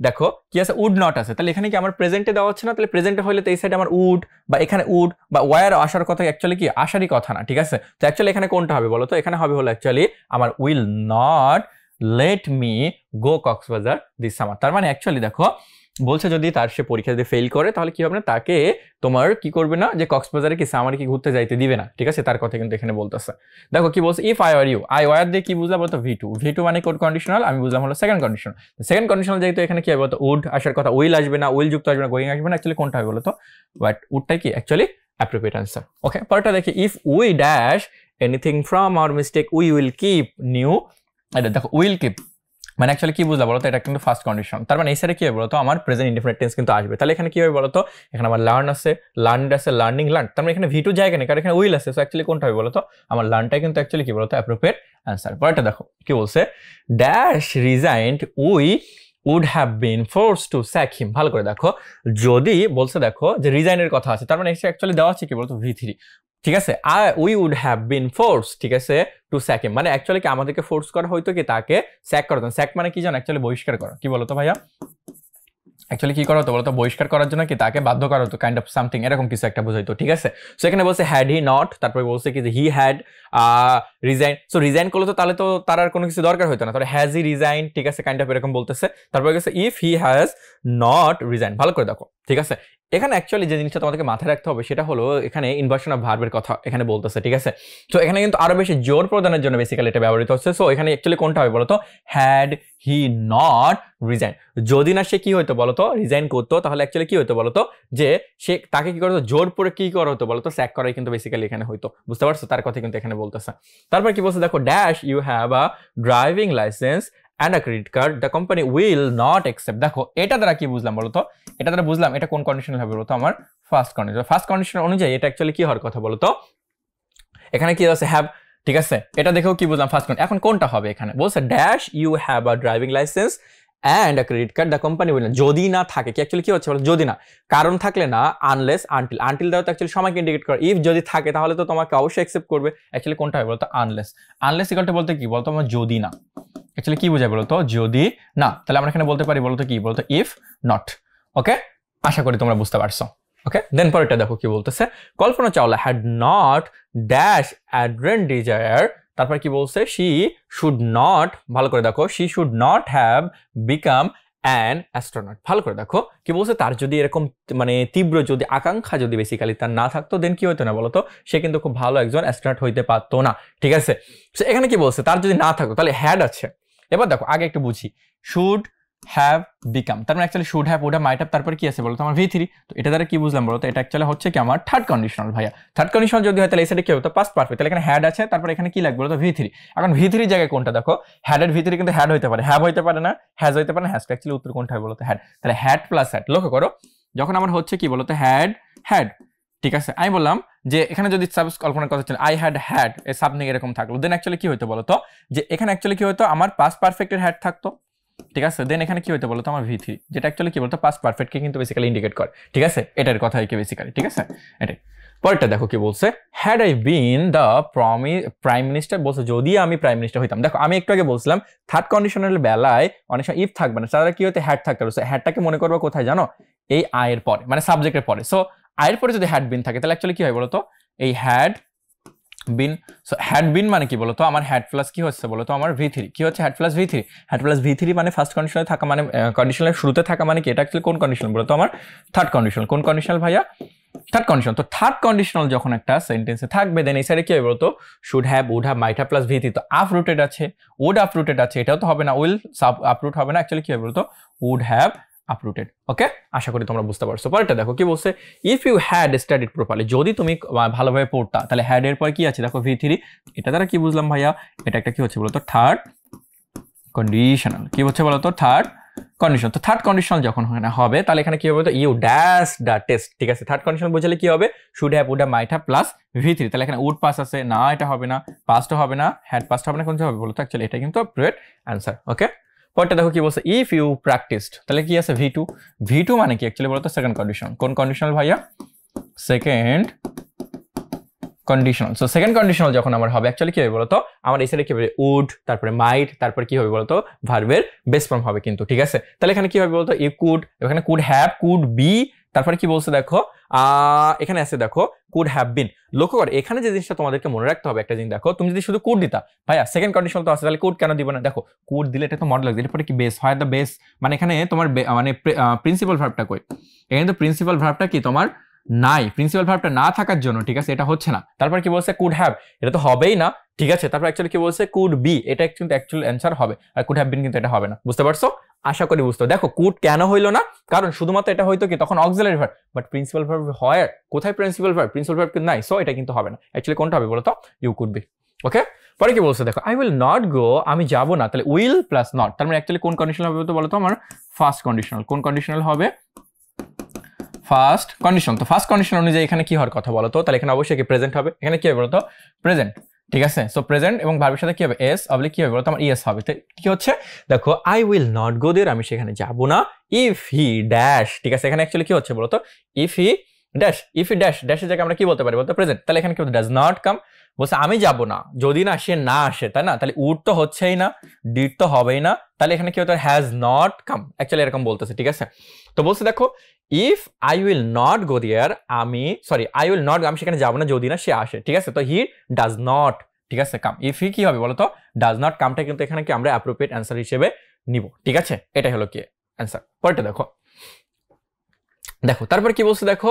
দেখো কি আছে উড নট আছে, তাহলে এখানে কি আমার প্রেজেন্টে দেওয়া হচ্ছে না, তাহলে প্রেজেন্টে হলে তো এই সাইডে আমার উড বা এখানে উড বা ওয়ার আসার কথা অ্যাকচুয়ালি কি আসারই কথা না, ঠিক আছে। তো অ্যাকচুয়ালি এখানে কোনটা হবে বলতো, এখানে হবে হলো অ্যাকচুয়ালি আমার will not let me go Cox's Bazar this summer. তার মানে অ্যাকচুয়ালি দেখো বলছে যদি তার সে পরীক্ষা যদি ফেল করে তাহলে কি হবে না, তাকে তোমার কি করবে না যে কক্সবাজারে কি সামারে কি ঘুরতে যাইতে দিবে না, ঠিক আছে, তার কথা কিন্তু এখানে বলতেছে। দেখো কি বলছে, if I were you, I were দিয়ে কি বুঝলাম বলতো ভি2 মানে কোন কন্ডিশনাল, আমি বুঝলাম হলো সেকেন্ড কন্ডিশন। সেকেন্ড কন্ডিশনাল যেহেতু এখানে কি হবে বলতো উড আসার কথা, উইল আসবে না, উইল যুক্ত আসবে না, গোয়িং আসবে না, অ্যাকচুয়ালি কোনটা হবে বলতো বাট উডটাই কি অ্যাকচুয়ালি অ্যাপ্রোপ্রিয়েট আনসার। ওকে, পরেরটা দেখি, if we dash anything from our mistake we will keep new, এটা দেখো উইল কিপ মানে অ্যাকচুয়ালি কি বুঝলা বলতো এটা কিন্তু ফার্স্ট কন্ডিশন। তার মানে এই সাইডে কি হবে বলতো আমার প্রেজেন্ট ইনডেফিনিট টেন্স কিন্তু আসবে। তাহলে এখানে কি হবে বলতো, এখানে আমার লার্ন আছে, লার্নড আছে, লার্নিং লার্ন, তার মানে এখানে ভি2 জায়গা নেই কারণ এখানে উইল আছে। সো অ্যাকচুয়ালি কোনটা হবে বলতো আমার লার্নটাই কিন্তু অ্যাকচুয়ালি কি বলতো অ্যাপ্রোপ্রিয়েট অ্যান্সার। পরেরটা দেখো কি বলছে, dash resigned we would have been force to sack him. ভালো করে দেখো, যদি বলছে দেখো যে রিজাইনের কথা আছে, তার মানে অ্যাকচুয়ালি দেওয়া আছে কি বলতো ভি3, ঠিক আছে, we would have been force, ঠিক আছে, টু স্যাক হিম, মানে অ্যাকচুয়ালি কি আমাদেরকে ফোর্স করা হয়তো কি তাকে স্যাক করা হতো। স্যাক মানে কি জানো অ্যাকচুয়ালি বহিষ্কার করা, কি বলতো ভাইয়া অ্যাকচুয়ালি কি করা হতো বলতো বহিষ্কার করার জন্য কি তাকে বাধ্য করা হতো, কাইন্ড অফ সামথিং এরকম কিছু একটা বোঝাইতো, ঠিক আছে। সো এখানে বলছে হ্যাড হি নট, তারপরে বলছে কি যে he had resign. So resign করলে তো তাহলে তো তার আর কোনো কিছু দরকার হতো না, তাহলে হ্যাজ হি রিজাইন, ঠিক আছে, কাইন্ড অফ এরকম বলতেছে। তারপরে গেছে if he has not resign. ভালো করে দেখো, ঠিক আছে, এখানে অ্যাকচুয়ালি যে জিনিসটা তোমাদেরকে মাথায় রাখতে হবে সেটা হলো এখানে ইনভার্সন অফ ভার্বের কথা এখানে বলতেছে, ঠিক আছে। সো এখানে কিন্তু আরো বেশি জোর প্রদানের জন্য বেসিক্যালি এটা ব্যবহৃত হচ্ছে। সো এখানে অ্যাকচুয়ালি কোনটা হবে বলতো হ্যাড হি নট রিজাইন, যদি না সে কি হইতো বলতো রিজাইন করতো তাহলে অ্যাকচুয়ালি কি হইতো বলতো যে সে তাকে কি করতো জোর পরে কি করা হতো বলতো স্যাক করাই কিন্তু বেসিক্যালি এখানে হইতো, বুঝতে পারছো, তার কথা কিন্তু এখানে বলতেছে। তারপর কি বলছে দেখো, dash you have a driving licence and a credit card, the company will not accept। দেখো এটা দ্বারা কি বুঝলাম বলতো, এটা দ্বারা বুঝলাম এটা কোন কন্ডিশনাল হবে বলতো আমার ফার্স্ট কন্ডিশন। ফার্স্ট কন্ডিশন অনুযায়ী এটা অ্যাকচুয়ালি কি হওয়ার কথা বলতো, এখানে কি আছে হ্যাভ, ঠিক আছে, এটা দেখেও কি বুঝলাম ফার্স্ট কন্ডিশন। এখন কোনটা হবে এখানে বলছে dash you have a driving licence and a credit card, the company will, যদি না থাকে কি অ্যাকচুয়ালি কি হচ্ছে বলো যদি না, কারণ থাকলে না, আনলেস আনটিল, আনটিল দেওয়া তো অ্যাকচুয়ালি সময়কে ইন্ডিকেট করে, ইফ যদি থাকে তাহলে তো তোমাকে অবশ্যই অ্যাকসেপ্ট করবে। অ্যাকচুয়ালি কোনটা হবে বলতো আনলেস, আনলেস ইকুয়াল টু বলতে কি বলতো আমার যদি না, অ্যাকচুয়ালি কি বোঝায় বলতো যদি না, তাহলে আমরা এখানে বলতে পারি বলতো কি বলতো ইফ নট। ওকে, আশা করি তোমরা বুঝতে পারছো। ওকে, দেন পরেরটা দেখো কি বলতেছে, Kalpana Chawla had not dash অ্যাড্রেন ডিজায়ার, তারপর কি বলছে শি শুড নট, ভালো করে দেখো, she should not have become an astronaut. ভালো করে দেখো কি বলছে, তার যদি এরকম মানে তীব্র যদি আকাঙ্ক্ষা যদি বেসিক্যালি তার না থাকতো দেন কি হতো না বলতো, সে কিন্তু খুব ভালো একজন অ্যাস্ট্রোনট হইতে পারতো না, ঠিক আছে। এখানে কি বলছে তার যদি না থাকতো তাহলে হ্যাড আছে। এবার দেখো আগে একটু বুঝি, শুড হ্যাভ বিকাম, তার মানে অ্যাকচুয়ালি শুড হ্যাভ ওটা মাইট হ্যাভ, তারপর কি আছে বলতো আমার ভি3। তো এটা দ্বারা কি বুঝলাম বলতো, এটা অ্যাকচুয়ালি হচ্ছে কি আমার থার্ড কন্ডিশনাল ভাইয়া। থার্ড কন্ডিশনাল যদি হয় তাহলে এই সাইডে কি হতো পাস্ট পারফেক্ট, তাহলে এখানে হ্যাড আছে, তারপর এখানে কি লাগবে বলতো ভি3। এখন ভি3 জায়গায় কোনটা দেখো, হ্যাডের ভি3 কিন্তু হ্যাড হইতে পারে, হ্যাভ হইতে পারে না, হ্যাজ হইতে পারে না, হ্যাজ। অ্যাকচুয়ালি উত্তর কোনটা হবে বলতো হ্যাড। তাহলে হ্যাড প্লাস হ্যাড, লক্ষ্য করো যখন আমার হচ্ছে কি বলতো হ্যাড হ্যাড, ঠিক আছে, আমি বললাম যে এখানে যদি সাপোজ কল্পনার কথা ছিল I had had a something এরকম থাকলো, দেন অ্যাকচুয়ালি কি হইতো বলতো যে এখানে অ্যাকচুয়ালি কি হইতো আমার পাস্ট পারফেক্টের হ্যাড থাকতো, ঠিক আছে, দেন এখানে কি হইতো বলতো আমার ভি3, যেটা অ্যাকচুয়ালি কি বলতো পাস্ট পারফেক্টকে কিন্তু বেসিক্যালি ইন্ডিকেট করে, ঠিক আছে, এটার কথা কি বেসিক্যালি, ঠিক আছে, এটাই। পরেরটা দেখো কি বলছে, had I been the prime minister, বলছে যদি আমি প্রাইম মিনিস্টার হইতাম। দেখো আমি একটু আগে বলছিলাম থার্ড কন্ডিশনের বেলায় অনেক সময় ইফ থাকবে না, তারা কি হতে হ্যাড থাকতে পারে। হ্যাডটাকে মনে করবো কোথায় জানো, এই আয়ের পরে মানে সাবজেক্টের পরে। সো আয়ের পরে যদি হ্যাড বিন থাকে তাহলে অ্যাকচুয়ালি কি হয় বলতো এই had been. So had been মানে কি বলতো আমার হ্যাড প্লাস কি হচ্ছে বলতো আমার ভি3, কি হচ্ছে হ্যাড প্লাস ভি3। হ্যাড প্লাস ভি3 মানে ফার্স্ট কন্ডিশনে থাকা মানে কন্ডিশনের শুরুতে থাকা মানে কি, এটা অ্যাকচুয়ালি কোন কন্ডিশন বলতো আমার থার্ড কন্ডিশন। কোন কন্ডিশন ভাইয়া, থার্ড কন্ডিশন। তো থার্ড কন্ডিশনাল যখন একটা সেন্টেন্সে থাকবে দেন এই সাইডে কি হবে বলতো should have, would have, might have plus ভি3। তো আপ রুটেড আছে, উড আপ রুটেড আছে, এটাও তো হবে না, উইল সাব আপ রুট হবে না, অ্যাকচুয়ালি কি হবে বলতো উড হ্যাভ uprooted. ওকে, আশা করি তোমরা বুঝতে পারছো। পরেরটা দেখো কি বলছে, if you had studied properly, যদি তুমি ভালোভাবে পড়তা, তাহলে হ্যাড এর পর কি আছে দেখো V3, এটা দ্বারা কি বুঝলাম ভাইয়া, এটা একটা কি হচ্ছে বলতো থার্ড কন্ডিশনাল। কি হচ্ছে বলতো থার্ড কন্ডিশন। তো থার্ড কন্ডিশনাল যখন হবে তাহলে এখানে কি হবে, তো ইউ ড্যাশ দ্য টেস্ট, ঠিক আছে। থার্ড কন্ডিশনাল বুঝালে কি হবে, should have, would have, might have plus V3, তাহলে এখানে উড পাস আছে না, এটা হবে না, পাস্টও হবে না, হ্যাড পাস্ট হবে না, কোনটা হবে বলতো, অ্যাকচুয়ালি এটা কিন্তু অ্যাপ্রোপ্রিয়েট অ্যান্সার। ওকে, পরটা দেখো কি বলছে, ইফ ইউ প্র্যাকটিসড, তাহলে কি আছে V2, V2 মানে কি অ্যাকচুয়ালি বলতো সেকেন্ড কন্ডিশন। কোন কন্ডিশনাল ভাইয়া, second conditional. So second conditional যখন আমার হবে অ্যাকচুয়ালি কি হবে বলতো, আমার এই সাইডে কি হবে উড, তারপরে মাইট, তারপরে কি হবে বলতো ভার্বের বেস ফর্ম হবে কিন্তু, ঠিক আছে। তাহলে এখানে কি হবে বলতো, ইউ কুড, এখানে কুড হ্যাভ, কুড বি, তারপরে কি বলছে দেখো এখানে আছে দেখো কুড হ্যাভ বিন। লক্ষ্য করো এখানে যে জিনিসটা তোমাদেরকে মনে রাখতে হবে একটা জিনিস, দেখো তুমি যদি শুধু কুড দিতা, ভাইয়া সেকেন্ড কন্ডিশন তো আছে, তাহলে কুড কেন দিব না, দেখো কুড দিলে এটা তো মডেল লাগবে, এরপরে কি বেস হয়, দ্য বেস মানে এখানে তোমার মানে প্রিন্সিপাল ভার্বটা কই, এখানে তো প্রিন্সিপাল ভার্বটা কি তোমার নাই, প্রিন্সিপাল ভার্বটা না থাকার জন্য, ঠিক আছে, এটা হচ্ছে না। তারপর কি বলছে কুড হ্যাভ, এটা তো হবেই না, ঠিক আছে। তারপর অ্যাকচুয়ালি কি বলছে কুড বি, এটা কিন্তু অ্যাকচুয়াল অ্যান্সার হবে, আর কুড হ্যাভ বিন কিন্তু এটা হবে না। বুঝতে পারছো, আশা করি বুঝতে। দেখো কুড কেন হইলো না, কারণ শুধুমাত্র এটা হয়তো কি তখন auxiliary verb, but principal verb হয় কোথায়, প্রিন্সিপাল ভার্ব কিন্তু নাই, সো এটা কিন্তু হবে না। অ্যাকচুয়ালি কোনটা হবে বলো তো, ইউ কুড বি। ওকে, পরে কি বলছে দেখো, আই উইল নট গো, আমি যাব না, তাহলে উইল প্লাস নট, তার মানে অ্যাকচুয়ালি কোন কন্ডিশনাল হবে তো বলো তো, আমার ফার্স্ট কন্ডিশনাল। কোন কন্ডিশনাল হবে, ফার্স্ট কন্ডিশন। তো ফার্স্ট কন্ডিশন অনুযায়ী এখানে কি হওয়ার কথা বলো তো, তাহলে এখানে অবশ্যই কি প্রেজেন্ট হবে, এখানে কি হবে বলো তো প্রেজেন্ট, ঠিক আছে। সো প্রেজেন্ট এবং ভার্বের সাথে কি হবে এস, অবলিক কি হবে বলো তো আমার ইএস হবে। তো কি হচ্ছে দেখো, আই উইল নট গো দেয়ার, আমি সেখানে যাব না, ইফ হি ড্যাশ, ঠিক আছে। এখানে অ্যাকচুয়ালি কি হচ্ছে বলো তো, if he dash, if he dash, ড্যাশের জায়গায় আমরা কি বলতে পারি বলতো প্রেজেন্ট, তাহলে এখানে কি বলতে ডাজ নট কাম, বলছে আমি যাব না যদি না সে না আসে, তাই না, তাহলে উড তো হচ্ছেই না, ডিড তো হবেই না, তাহলে এখানে কি হতো হ্যাজ নট কাম, অ্যাকচুয়ালি এরকম বলতেছে, ঠিক আছে। তো বলছে দেখো if I will not go there, I will not, আমি সেখানে যাবো না যদি না সে আসে, ঠিক আছে। তো হি ডাজ নট, ঠিক আছে, কাম। ইফ হি কি হবে বলতো ডাজ নট কামটা কিন্তু এখানে কি আমরা অ্যাপ্রোপ্রিয়েট অ্যান্সার হিসেবে নিব, ঠিক আছে। এটা হলো কি অ্যান্সার। পরেরটা দেখো, দেখো তারপর কি বলছে দেখো,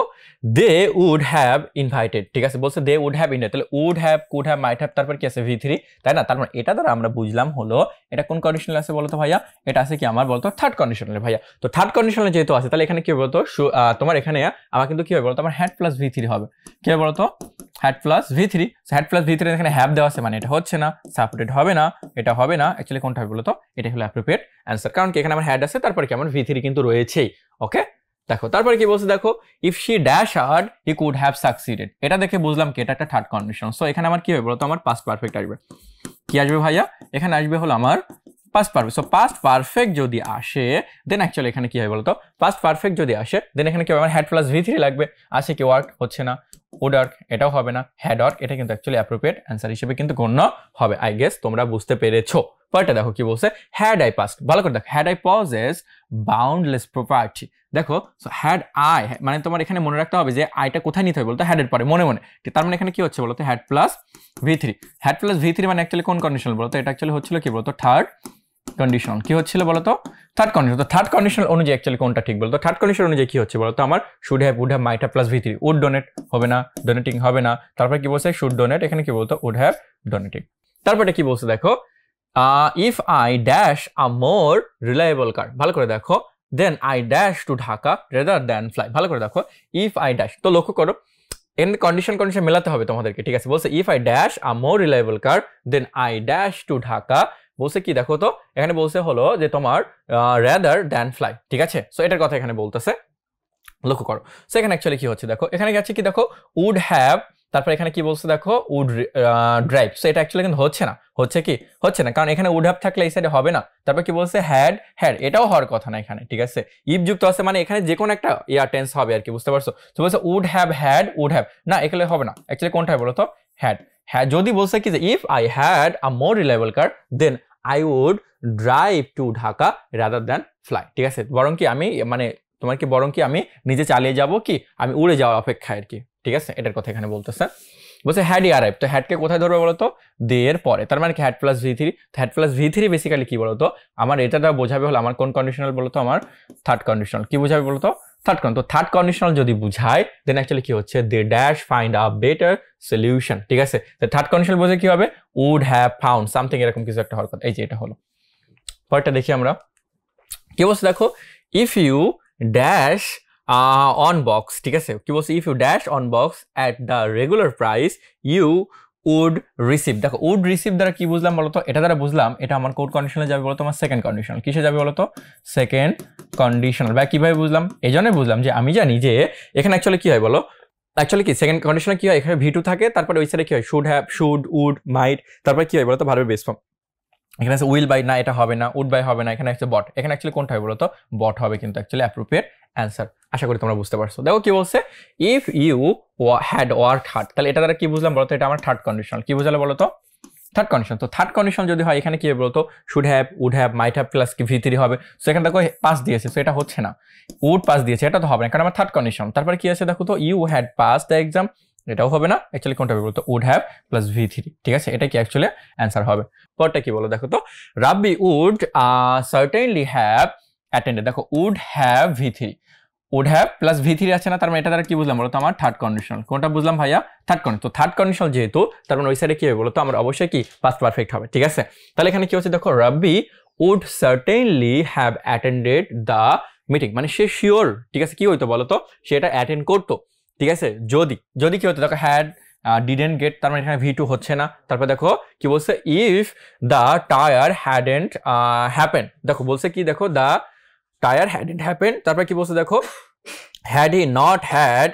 দে উড হ্যাভ ইনভাইটেড, ঠিক আছে, বলছে দে উড হ্যাভ ইনভাইটেড, তাহলে would have, could have, might have, তারপর কি আছে V3, তাই না। তারপর এটা দ্বারা আমরা বুঝলাম হলো এটা কোন কন্ডিশনাল আছে বলতো ভাইয়া, এটা আছে কি আমার বলতো থার্ড কন্ডিশনাল ভাইয়া। তো থার্ড কন্ডিশনাল যেহেতু আছে তাহলে এখানে কি হবে বলতো, তোমার এখানে আমার কিন্তু কি হবে বলতো, আমার হ্যাড প্লাস V3 হবে, কি হবে বলতো had plus V3, had plus V3 এখানে হ্যাভ দেওয়া আছে, মানে এটা হচ্ছে না, সাপোর্টেড হবে না, এটা হবে না, অ্যাকচুয়ালি কোনটা হবে বলতো, এটা হলো অ্যাপ্রোপ্রিয়েট অ্যান্সার, কারণ কি এখানে আমার হ্যাড আছে, তারপর কি আমার V3 কিন্তু রয়েছেই। ওকে, দেখো তারপরে কি বলছে দেখো, if she dash hard he could have succeeded, এটা দেখে বুঝলাম কি এটা একটা থার্ড কন্ডিশন। সো এখানে আমার কি হবে বলতো, আমার পাস্ট পারফেক্ট আসবে, কি আসবে ভাইয়া, এখানে আসবে হলো আমার past perfect. So past perfect যদি আসে দেন অ্যাকচুয়ালি এখানে কি হয় বলতো, পাস্ট পারফেক্ট যদি আসে দেন এখানে কি হবে, আমার হ্যাড প্লাস V3 লাগবে, আসে কি ওয়ার্ক, হচ্ছে না, উড ওয়ার্ক, এটাও হবে না, হ্যাড ওয়ার্ক, এটা কিন্তু অ্যাকচুয়ালি অ্যাপ্রোপ্রিয়েট অ্যান্সার হিসেবে কিন্তু গণ্য হবে। আই গেস তোমরা বুঝতে পেরেছো। পরেরটা দেখো কি বলছে, হ্যাড আই পাস্ট, ভালো করে দেখো, had I possess boundless property, দেখো সো হ্যাড আই, মানে তোমার এখানে মনে রাখতে হবে যে আইটা কোথায় নিতে হবে বলতো, হ্যাডের পরে মনে মনে, তার মানে এখানে কি হচ্ছে বলতো had plus V3, had plus V3 মানে অ্যাকচুয়ালি কোন কন্ডিশন বলতো, এটা অ্যাকচুয়ালি হচ্ছিল কি বলতো থার্ড কন্ডিশন। কি হচ্ছিল বলতো থার্ড কন্ডিশন। তো থার্ড কন্ডিশন অনুযায়ী অ্যাকচুয়ালি কোনটা ঠিক বলতো, থার্ড কন্ডিশন অনুযায়ী কি হচ্ছে বলতো, আমার should have, would have, might have plus V3, would donate হবে না, ডোনেটিং হবে না, তারপর কি বলছে শুড ডোনেট, এখানে কি বলতো উড হ্যাভ ডোনেটিং। তারপরে কি বলছে দেখো, if I dash a more reliable car, ভালো করে দেখো, then I dash to Dhaka rather than fly, ভালো করে দেখো, ইফ আই ড্যাশ, তো লক্ষ্য করো এন কন্ডিশন মেলাতে হবে তোমাদেরকে, ঠিক আছে। বলছে if I dash a more reliable car then I dash to Dhaka, বলছে কি দেখো তো এখানে বলছে হলো যে তোমার রেদার দ্যান ফ্লাই, ঠিক আছে। সো এটার কথা এখানে বলতেছে, লক্ষ্য করো। সো এখানে অ্যাকচুয়ালি কি হচ্ছে দেখো, এখানে গেছে কি দেখো উড হ্যাভ, তারপর এখানে কি বলছে দেখো উড ড্রাইভ। সো এটা অ্যাকচুয়ালি কিন্তু হচ্ছে না, হচ্ছে কি হচ্ছে না, কারণ এখানে উড হ্যাভ থাকলে এই সাইডে হবে না। তারপর কি বলছে হ্যাড হ্যাড, এটাও হওয়ার কথা না এখানে, ঠিক আছে, ইফ যুক্ত আছে মানে এখানে যে কোনো একটা টেন্স হবে আর কি, বুঝতে পারছো। তো বলছে would have had, would have, না এখানে হবে না, অ্যাকচুয়ালি কোনটা হবে বলো তো হ্যাড। হ্যাঁ যদি বলছে কি যে if I had a more reliable car then I would drive to Dhaka rather than fly, ঠিক আছে, বরং কি আমি মানে তোমার কি বরং কি আমি নিজে চালিয়ে যাব কি আমি উড়ে যাওয়ার অপেক্ষায় আর কি, ঠিক আছে, এটার কথা এখানে বলতেছে। বলছে হ্যাড ই অ্যারাইভ, তো হ্যাডকে কোথায় ধরবে বলতো দে এর পরে, তার মানে কি had plus V3, had plus V3 basically কি বলতো আমার এটা বোঝাবে হলো আমার কোন কন্ডিশনাল বলতো, আমার থার্ড কন্ডিশনাল। কি বোঝাবে বলতো থার্ড কন্ডিশন। তো থার্ড কন্ডিশনাল যদি বুঝায় দেন অ্যাকচুয়ালি কি হচ্ছে they dash find a better solution, ঠিক আছে। তো থার্ড কন্ডিশনাল বোঝে কি হবে উড হ্যাভ ফাউন্ড সামথিং, এরকম কিছু একটা হওয়ার কথা, এই যে এটা হলো। পরেরটা দেখি আমরা কি বলছে দেখো, if you dash on box, ঠিক আছে, কি বলছে, if you dash on box at the regular price you would receive. দেখো উড রিসিভ দ্বারা কি বুঝলাম বলতো, এটা দ্বারা বুঝলাম এটা আমার কোড কন্ডিশনে যাবে বলতো, আমার সেকেন্ড কন্ডিশনাল। কিসে যাবে বলতো, সেকেন্ড কন্ডিশনাল। বা কিভাবে বুঝলাম, এই জন্যই বুঝলাম যে আমি জানি যে এখানে অ্যাকচুয়ালি কি হয় বলো, অ্যাকচুয়ালি কি সেকেন্ড কন্ডিশনে কি হয়, এখানে V2 থাকে, তারপরে ওই সাইডে কি হয় শুড হ্যাভ, শুড, উড, মাইট, তারপরে কি হয় বলতো ভার্বের বেস ফর্ম। এখানে আছে উইল বাই, না এটা হবে না, উড বাই হবে না, এখানে হচ্ছে বট। এখানে অ্যাকচুয়ালি কোনটা হবে বলতো, বট হবে কিন্তু অ্যাকচুয়ালি অ্যাপ্রোপ্রিয়েট অ্যান্সার। আশা করি তোমরা বুঝতে পারছো। দেখো কি বলছে, if you had work hard, তাহলে এটা দ্বারা কি বুঝলাম বলতো, এটা আমার থার্ড কন্ডিশন। কি বুঝালে বলতো, থার্ড কন্ডিশন। তো থার্ড কন্ডিশন যদি হয় এখানে কি হবে বলতো, should have, would have, might have plus কি V3 হবে। সো এখানে দেখো পাস দিয়েছে, সো এটা হচ্ছে না, উড পাস দিয়েছে, এটা তো হবে না কারণ আমার থার্ড কন্ডিশন। তারপরে কি আছে দেখো তো, you had pass the exam, এটাও হবে না। অ্যাকচুয়ালি কোনটা হবে বলতো, উড হ্যাভ প্লাস V3, ঠিক আছে, এটা কি অ্যাকচুয়ালি অ্যান্সার হবে। পরটা কি বলো দেখো তো, Rabbi would certainly have attended. দেখো would have V3, would have plus V3 আছে না, তার মানে এটা দ্বারা কি বুঝলাম বলতো, আমার থার্ড কন্ডিশনাল। কোনটা বুঝলাম ভাইয়া, থার্ড কন্ডিশন। তো থার্ড কন্ডিশনাল যেহেতু, তার মানে ওই সাইডে কি হবে বলতো, আমার অবশ্যই কি পাস্ট পারফেক্ট হবে, ঠিক আছে। তাহলে এখানে কি হচ্ছে দেখো, Rabbi would certainly have attended the meeting, মানে সে শিওর, ঠিক আছে, কি হইতো বলতো, সে এটা অ্যাটেন্ড করতো, ঠিক আছে। যদি যদি কি হতো দেখো, হ্যাড ডিডেন্ট গেট, তার মানে এখানে V2 হচ্ছে না। তারপর দেখো কি বলছে, if the tyre hadn't happen, দেখো বলছে কি দেখো, দ্য টায়ার হ্যাডেন্ট হ্যাপেন, তারপর কি বলছে দেখো, had he not had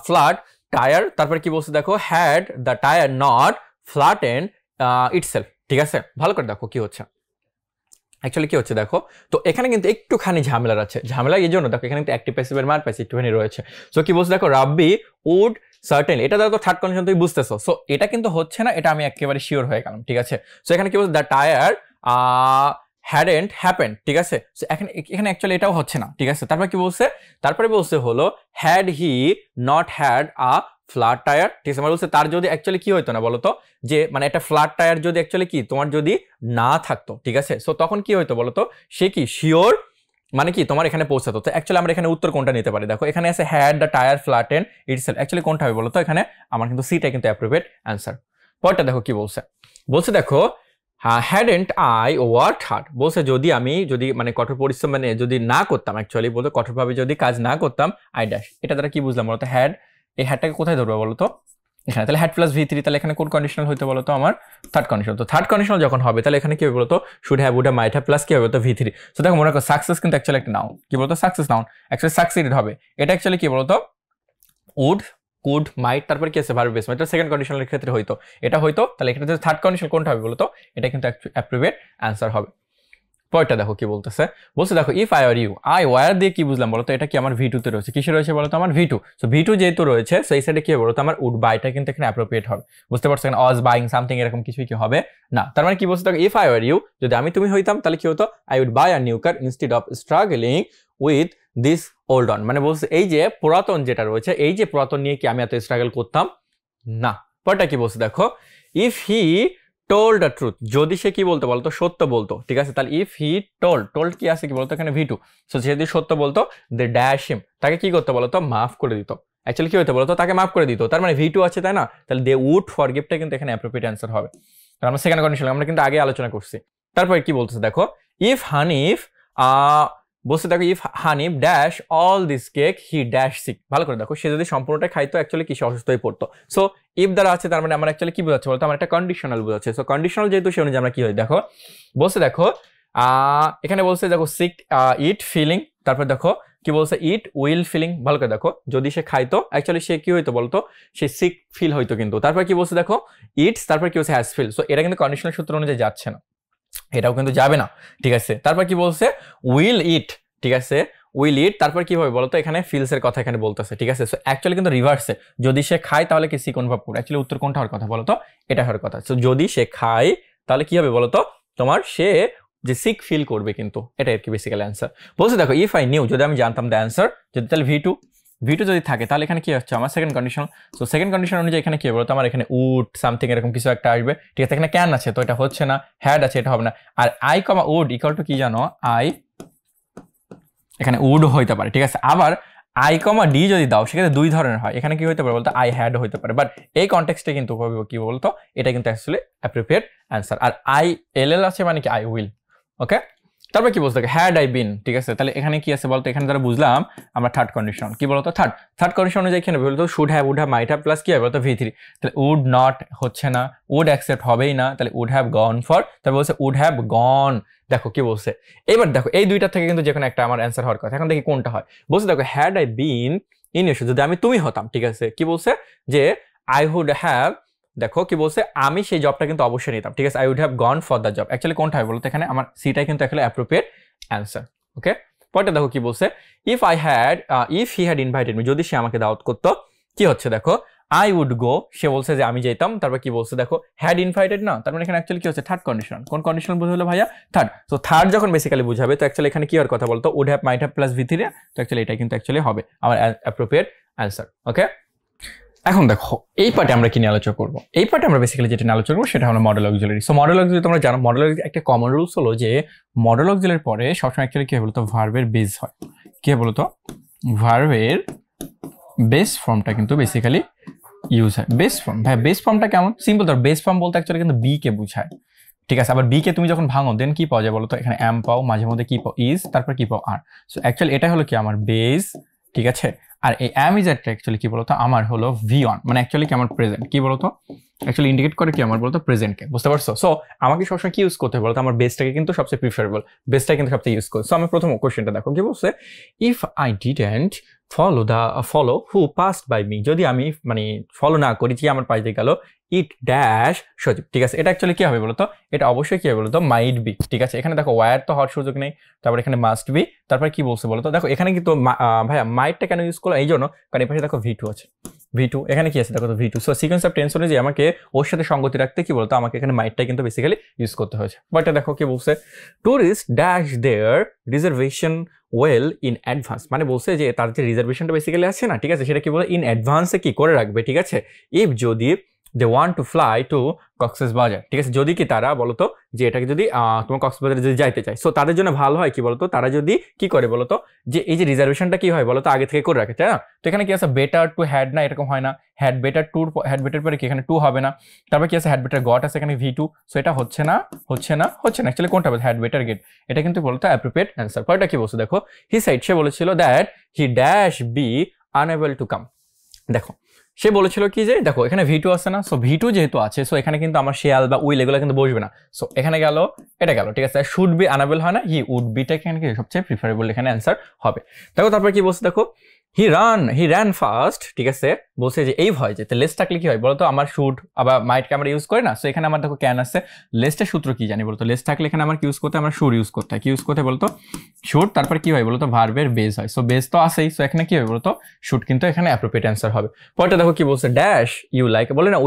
flat tyre, তারপর কি বলছে দেখো, had the tyre not flatten itself, ঠিক আছে। ভালো করে দেখো কি হচ্ছে, অ্যাকচুয়ালি কি হচ্ছে দেখো, তো এখানে কিন্তু একটুখানি ঝামেলার আছে। ঝামেলা এই জন্য দেখো, এখানে কিন্তু অ্যাক্টিভ প্যাসিভের মার প্যাসিভ একটুখানি রয়েছে। সো কি বলছে দেখো, রাব্বি উড সার্টেন, এটা দেখো থার্ড কন্ডিশন তুমি বুঝতেছো। সো এটা কিন্তু হচ্ছে না, এটা আমি একেবারে শিওর হয়ে গেলাম, ঠিক আছে। সো এখানে কি বলছে, দ্য টায়ার হ্যাডেন্ট হ্যাপেন, ঠিক আছে। সো এখানে এখানে অ্যাকচুয়ালি এটাও হচ্ছে না, ঠিক আছে। তারপরে কি বলছে, তারপরে বলছে হলো had he not had flat tyre, ঠিক আছে। মানে বলছে তার যদি অ্যাকচুয়ালি কি হইতো না বলতো, যে মানে একটা ফ্ল্যাট টায়ার যদি অ্যাকচুয়ালি কি তোমার যদি না থাকতো, ঠিক আছে। সো তখন কি হইতো বলতো, সে কি শিওর মানে কি তোমার এখানে পৌঁছাতো। তো অ্যাকচুয়ালি আমরা এখানে উত্তর কোনটা নিতে পারি, দেখো এখানে আছে had the tyre flatten itself, actually কোনটা হবে বলতো, এখানে আমার কিন্তু সিটা কিন্তু অ্যাপ্রোপ্রিয়েট অ্যান্সার। পরটা দেখো কি বলছে, বলছে দেখো হ্যাডেন্ট আই ওয়ার্কড হার্ড, বলছে যদি আমি যদি মানে কঠোর পরিশ্রম মানে যদি না করতাম, অ্যাকচুয়ালি বলতো কঠোরভাবে যদি কাজ না করতাম, আই ড্যাশ, এটা দ্বারা কি বুঝলাম বলতো, হ্যাড, এই হ্যাডটাকে কোথায় ধরবো বলতো, এখানে। তাহলে হ্যাড প্লাস V3, তাহলে এখানে কোন কন্ডিশনাল হইতে বলতো, আমার থার্ড কন্ডিশনাল। তো থার্ড কন্ডিশনাল যখন হবে তাহলে এখানে কি হবে বলতো, should have, would have, might have plus কি হবে বলতো V3। তো দেখো মনে করো সাকসেস কিন্তু অ্যাকচুয়ালি একটা নাউন, কি বলতো, সাকসেস নাউন, অ্যাকচুয়ালি সাকসিডেড হবে। এটা অ্যাকচুয়ালি কি বলতো, উড, কুড, মাইট, তারপর কি আছে ভার্ব বেস, এটা সেকেন্ড কন্ডিশনালের ক্ষেত্রে হইতো, এটা হইতো। তাহলে এখানে থার্ড কন্ডিশন কোনটা হবে বলতো, এটা কিন্তু অ্যাপ্রোপ্রিয়েট অ্যান্সার হবে। পরেরটা দেখো কি বলতেছে, বলছে দেখো if I are you, I were দিয়ে কি বুঝলাম বলতো, এটা কি আমার V2 তে রয়েছে। কিসে রয়েছে বলতো, আমার V2। সো V2 যেহেতু রয়েছে, সো এই সাইডে কি হবে বলতো, আমার উড বাইটা কিন্তু এখানে অ্যাপ্রোপ্রিয়েট হবে। বুঝতে পারছো, এখানে অজ বাইং সামথিং এরকম কিছুই কি হবে না। তার মানে কি বলছে দেখো, ইফ আই আর ইউ, যদি আমি তুমি হইতাম তাহলে কি হতো, I would buy a new car instead of struggling with this old one, মানে বলছে এই যে পুরাতন যেটা রয়েছে, এই যে পুরাতন নিয়ে কি আমি এত স্ট্রাগল করতাম না। পরটা কি বলছে দেখো, if he told the truth, যদি সে কি বলতো বলতো, সত্য বলতো, ঠিক আছে। তাহলে ইফ হি টোল্ড কি আছে কি বলতো, এখানে V2। সো সে যদি সত্য বলতো, দে ড্যাশ হিম, তাকে কি করতে বলতো, মাফ করে দিত। অ্যাকচুয়ালি কি হইতো বলতো, তাকে মাফ করে দিত, তার মানে V2 আছে তাই না। তাহলে দে উড ফরগিভটা কিন্তু এখানে অ্যাপ্রোপ্রিয়েট অ্যান্সার হবে, কারণ আমরা সেকেন্ড কন্ডিশন আমরা কিন্তু আগে আলোচনা করছি। তারপরে কি বলতেছে দেখো, ইফ হানিফ বলছে দেখো, if Hanif dash all this cake he dash sick, ভালো করে দেখো, সে যদি সম্পূর্ণটা খাইতো অ্যাকচুয়ালি কি সে অসুস্থ হয়ে পড়তো। সো ইফ দ্বারা আছে, তার মানে আমার অ্যাকচুয়ালি কি বোঝাচ্ছে বলতো, আমার একটা কন্ডিশনাল বোঝাচ্ছে। সো কন্ডিশনাল যেহেতু সে অনুযায়ী আমরা কি হয় দেখো, বলছে দেখো এখানে বলছে দেখো সিক ইট ফিলিং, তারপর দেখো কি বলছে, ইট উইল ফিলিং, ভালো করে দেখো, যদি সে খাইতো অ্যাকচুয়ালি সে কি হইতো বলতো, সে সিক ফিল হইতো কিন্তু। তারপর কি বলছে দেখো, ইটস, তারপর কি বলছে হ্যাজ ফিল। সো এটা কিন্তু কন্ডিশনাল সূত্র অনুযায়ী যাচ্ছে না, এটাও কিন্তু যাবে না, ঠিক আছে। তারপর কি বলছে, উইল ইট, ঠিক আছে, উইল ইট, তারপর কি হবে বলতো, এখানে ফিলস এর কথা এখানে বলতেছে, ঠিক আছে। সো অ্যাকচুয়ালি কিন্তু রিভার্সে, যদি সে খায় তাহলে কি সিক অনুভব করবে, অ্যাকচুয়ালি উত্তর কোনটা হওয়ার কথা বলতো, এটা হওয়ার কথা। সো যদি সে খায় তাহলে কি হবে বলতো, তোমার সে যে সিক ফিল করবে কিন্তু, এটা আর কি বেসিক্যাল অ্যান্সার। বলছে দেখো ইফ আই নিউ, যদি আমি জানতাম দ্য অ্যান্সার, যদি তাহলে V2 যদি থাকে তাহলে এখানে কি হচ্ছে আমার second condition. So second condition অনুযায়ী এখানে কি বলতো, আমার এখানে উড সামথিং এরকম কিছু একটা আসবে, ঠিক আছে। এখানে ক্যান আছে তো এটা হচ্ছে না, হ্যাড আছে এটা হবে না। আর I comma would equal to কি জানো, আই, এখানে উড হইতে পারে, ঠিক আছে। আবার আই কমা ডি যদি দাও সেক্ষেত্রে দুই ধরনের হয়, এখানে কি হইতে পারে বলতো, আই হ্যাড হইতে পারে, বাট এই কনটেক্সটে কিন্তু কি বলতো, এটা কিন্তু অ্যাকচুয়ালি অ্যাপ্রোপ্রিয়েট অ্যান্সার। আর আই এল আছে মানে কি আই উইল, ওকে তারপর কি বলতে হ্যাড আই বিন, ঠিক আছে। তাহলে এখানে কি আছে বলতো, এখানে যারা বুঝলাম আমরা থার্ড কন্ডিশন, কি বলতো থার্ড কন্ডিশন অনুযায়ী এখানে বলতো should have, would have, might have plus কি হবে বলতো V3। তাহলে উড নট হচ্ছে না, উড অ্যাকসেপ্ট হবেই না, তাহলে উড হ্যাভ গন ফর, তারপর বলছে উড হ্যাভ গন। দেখো কি বলছে, এবার দেখো এই দুইটা থেকে কিন্তু যে কোনো একটা আমার অ্যান্সার হওয়ার কথা। এখন দেখি কোনটা হয়। বলছে দেখো had I been in your shoe, যদি আমি তুমি হতাম, ঠিক আছে, কি বলছে যে আই উড হ্যাভ, দেখো কি বলছে আমি সেই জবটা কিন্তু অবশ্যই নিতাম, ঠিক আছে। I would have gone for the job, actually কোনটা হয় বলতো, এখানে আমার সিটাই কিন্তু অ্যাকচুয়ালি অ্যাপ্রোপ্রিয়েট অ্যান্সার। ওকে, পরেরটা দেখো কি বলছে, if he had invited me, যদি সে আমাকে দাওয়াত করতো, কি হচ্ছে দেখো আই উড গো, সে বলছে যে আমি যেতাম, তারপর কি বলছে দেখো হ্যাড ইনভাইটেড না, তার মানে এখানে অ্যাকচুয়ালি কি হচ্ছে থার্ড কন্ডিশন। কোন কন্ডিশন বুঝালো ভাইয়া, থার্ড। তো থার্ড যখন বেসিক্যালি বুঝাবে তো অ্যাকচুয়ালি এখানে কি হওয়ার কথা বলতো, would have, might have plus V3, three actually এটা কিন্তু অ্যাকচুয়ালি হবে আমার অ্যাপ্রোপ্রিয়েট অ্যান্সার। ওকে, এখন দেখো এই পার্টে আমরা কি নিয়ে আলোচনা করবো, এই পার্টে আমরা বেসিক্যালি যেটা নিয়ে আলোচনা করবো সেটা হলো modal auxiliary. So modal auxiliary তোমরা জানো, মডেল অক্সিলারি একটা কমন রুলস হলো যে মডেল অক্সিলারির পরে সবসময় অ্যাকচুয়ালি কি হয় বলতো ভার্বের বেস হয়। কি হয় বলতো, ভার্বের বেস ফর্মটা কিন্তু বেসিক্যালি ইউজ হয়। বেস ফর্ম, ভাই বেস ফর্মটা কেমন, সিম্পল। ধর বেস ফর্ম বলতে অ্যাকচুয়ালি কিন্তু বি কে বুঝায়, ঠিক আছে। আবার বি কে তুমি যখন ভাঙো দেন কি পাওয়া যায় বলতো, এখানে এম পাও, মাঝে মধ্যে কি পাও ইজ, তারপর কি পাও আর। সো অ্যাকচুয়ালি এটা হলো কি আমার বেস, ঠিক আছে। আর এই এম ইজ একটা অ্যাকচুয়ালি কি বলতো আমার হলো V1, মানে অ্যাকচুয়ালি কি আমার প্রেজেন্ট, কি বলতো অ্যাকচুয়ালি ইন্ডিকেট করে কি আমার বলতো প্রেজেন্টকে, বুঝতে পারছো। সো আমাকে সবসময় কি ইউজ করতে হবে বলতো, আমার বেসটাকে কিন্তু সবচেয়ে প্রিফারেবল, বেসটা কিন্তু সবচেয়ে ইউজ করি। সো আমি প্রথম কোশ্চেনটা দেখো কি বলছে, if I didn't follow who passed by me, যদি আমি মানে ফলো না করি যে আমার পাশ দিয়ে গেল, ইট ড্যাশ সজীব, ঠিক আছে। এটা অ্যাকচুয়ালি কি হবে বলতো, এটা অবশ্যই কি হবে বলতো মাইট বি, ঠিক আছে। এখানে দেখো ওয়ার তো হওয়ার সুযোগ নেই, তারপর এখানে মাস্ট বি, তারপর কি বলছে বলতো, দেখো এখানে কিন্তু ভাইয়া মাইটটা কেন ইউজ করলো, এই জন্য কারণ এই পাশে দেখো V2 আছে, V2 এখানে কি আছে দেখো তো V2। So sequence of tense অনুযায়ী আমাকে ওর সাথে সঙ্গতি রাখতে কি বলতো আমাকে এখানে মাইটটা কিন্তু বেসিক্যালি ইউজ করতে হয়েছে। বাট দেখো কি বলছে, tourist dash their reservation well in advance, মানে বলছে যে তার যে রিজার্ভেশনটা বেসিক্যালি আছে না, ঠিক আছে, সেটা কি বলে ইন অ্যাডভান্সে কি করে রাখবে, ঠিক আছে। ইফ যদি they want to fly to Cox's Bazar, ঠিক আছে, যদি কি তারা বলতো যে এটাকে যদি তোমার কক্সবাজারে যদি যাইতে চায়, সো তাদের জন্য ভালো হয় কি বলতো, তারা যদি কি করে বলতো যে এই যে রিজার্ভেশনটা কি হয় বলতো আগে থেকে করে রাখে, তাই না। তো এখানে কি আছে বেটার টু হ্যাড না, এরকম হয় না, had better tour, had better পরে কি এখানে টু হবে না, তারপর কি আছে হ্যাড বেটার গট আছে এখানে V2। সো এটা হচ্ছে না অ্যাকচুয়ালি কোনটা হবে হ্যাড বেটার গেট, এটা কিন্তু বলতো অ্যাপ্রোপ্রিয়েট অ্যান্সার। পরেরটা কি বলছে দেখো, হি সাইড, সে বলেছিল that he dash be unable to come. দেখো সে বলেছিল কি যে দেখো এখানে V2 আছে না, সো V2 যেহেতু আছে সো এখানে কিন্তু আমার শেয়াল বা উইল এগুলো কিন্তু বসবে না। সো এখানে গেল, এটা গেল, ঠিক আছে। শুড বি আনাবেল হয় না, হি উড বিটা এখানে কি সবচেয়ে প্রিফারেবল এখানে অ্যান্সার হবে। দেখো তারপর কি বলছে দেখো, হি র্যান ফাস্ট, ঠিক আছে। বলছে যে এই ভয় যেতে লেস থাকলে কি হয় বলতো আমার শুড, আবার মাইটকে আমরা ইউজ করি না। সো এখানে আমার দেখো ক্যান আছে, লেসটা সূত্র কি জানি বলতো, লেস থাকলে এখানে আমার কি ইউজ করতে, আমার শুড ইউজ করতে হয়, কি ইউজ করতে বলতো শুড, তারপর কি হয় বলতো ভার্বের বেস হয়। সো বেস তো আছেই, সো এখানে কি হবে বলতো শুড কিন্তু এখানে অ্যাপ্রোপ্রিয়েট অ্যান্সার হবে। পরেরটা দেখো কি বলছে, ড্যাশ ইউ লাইক, বলে না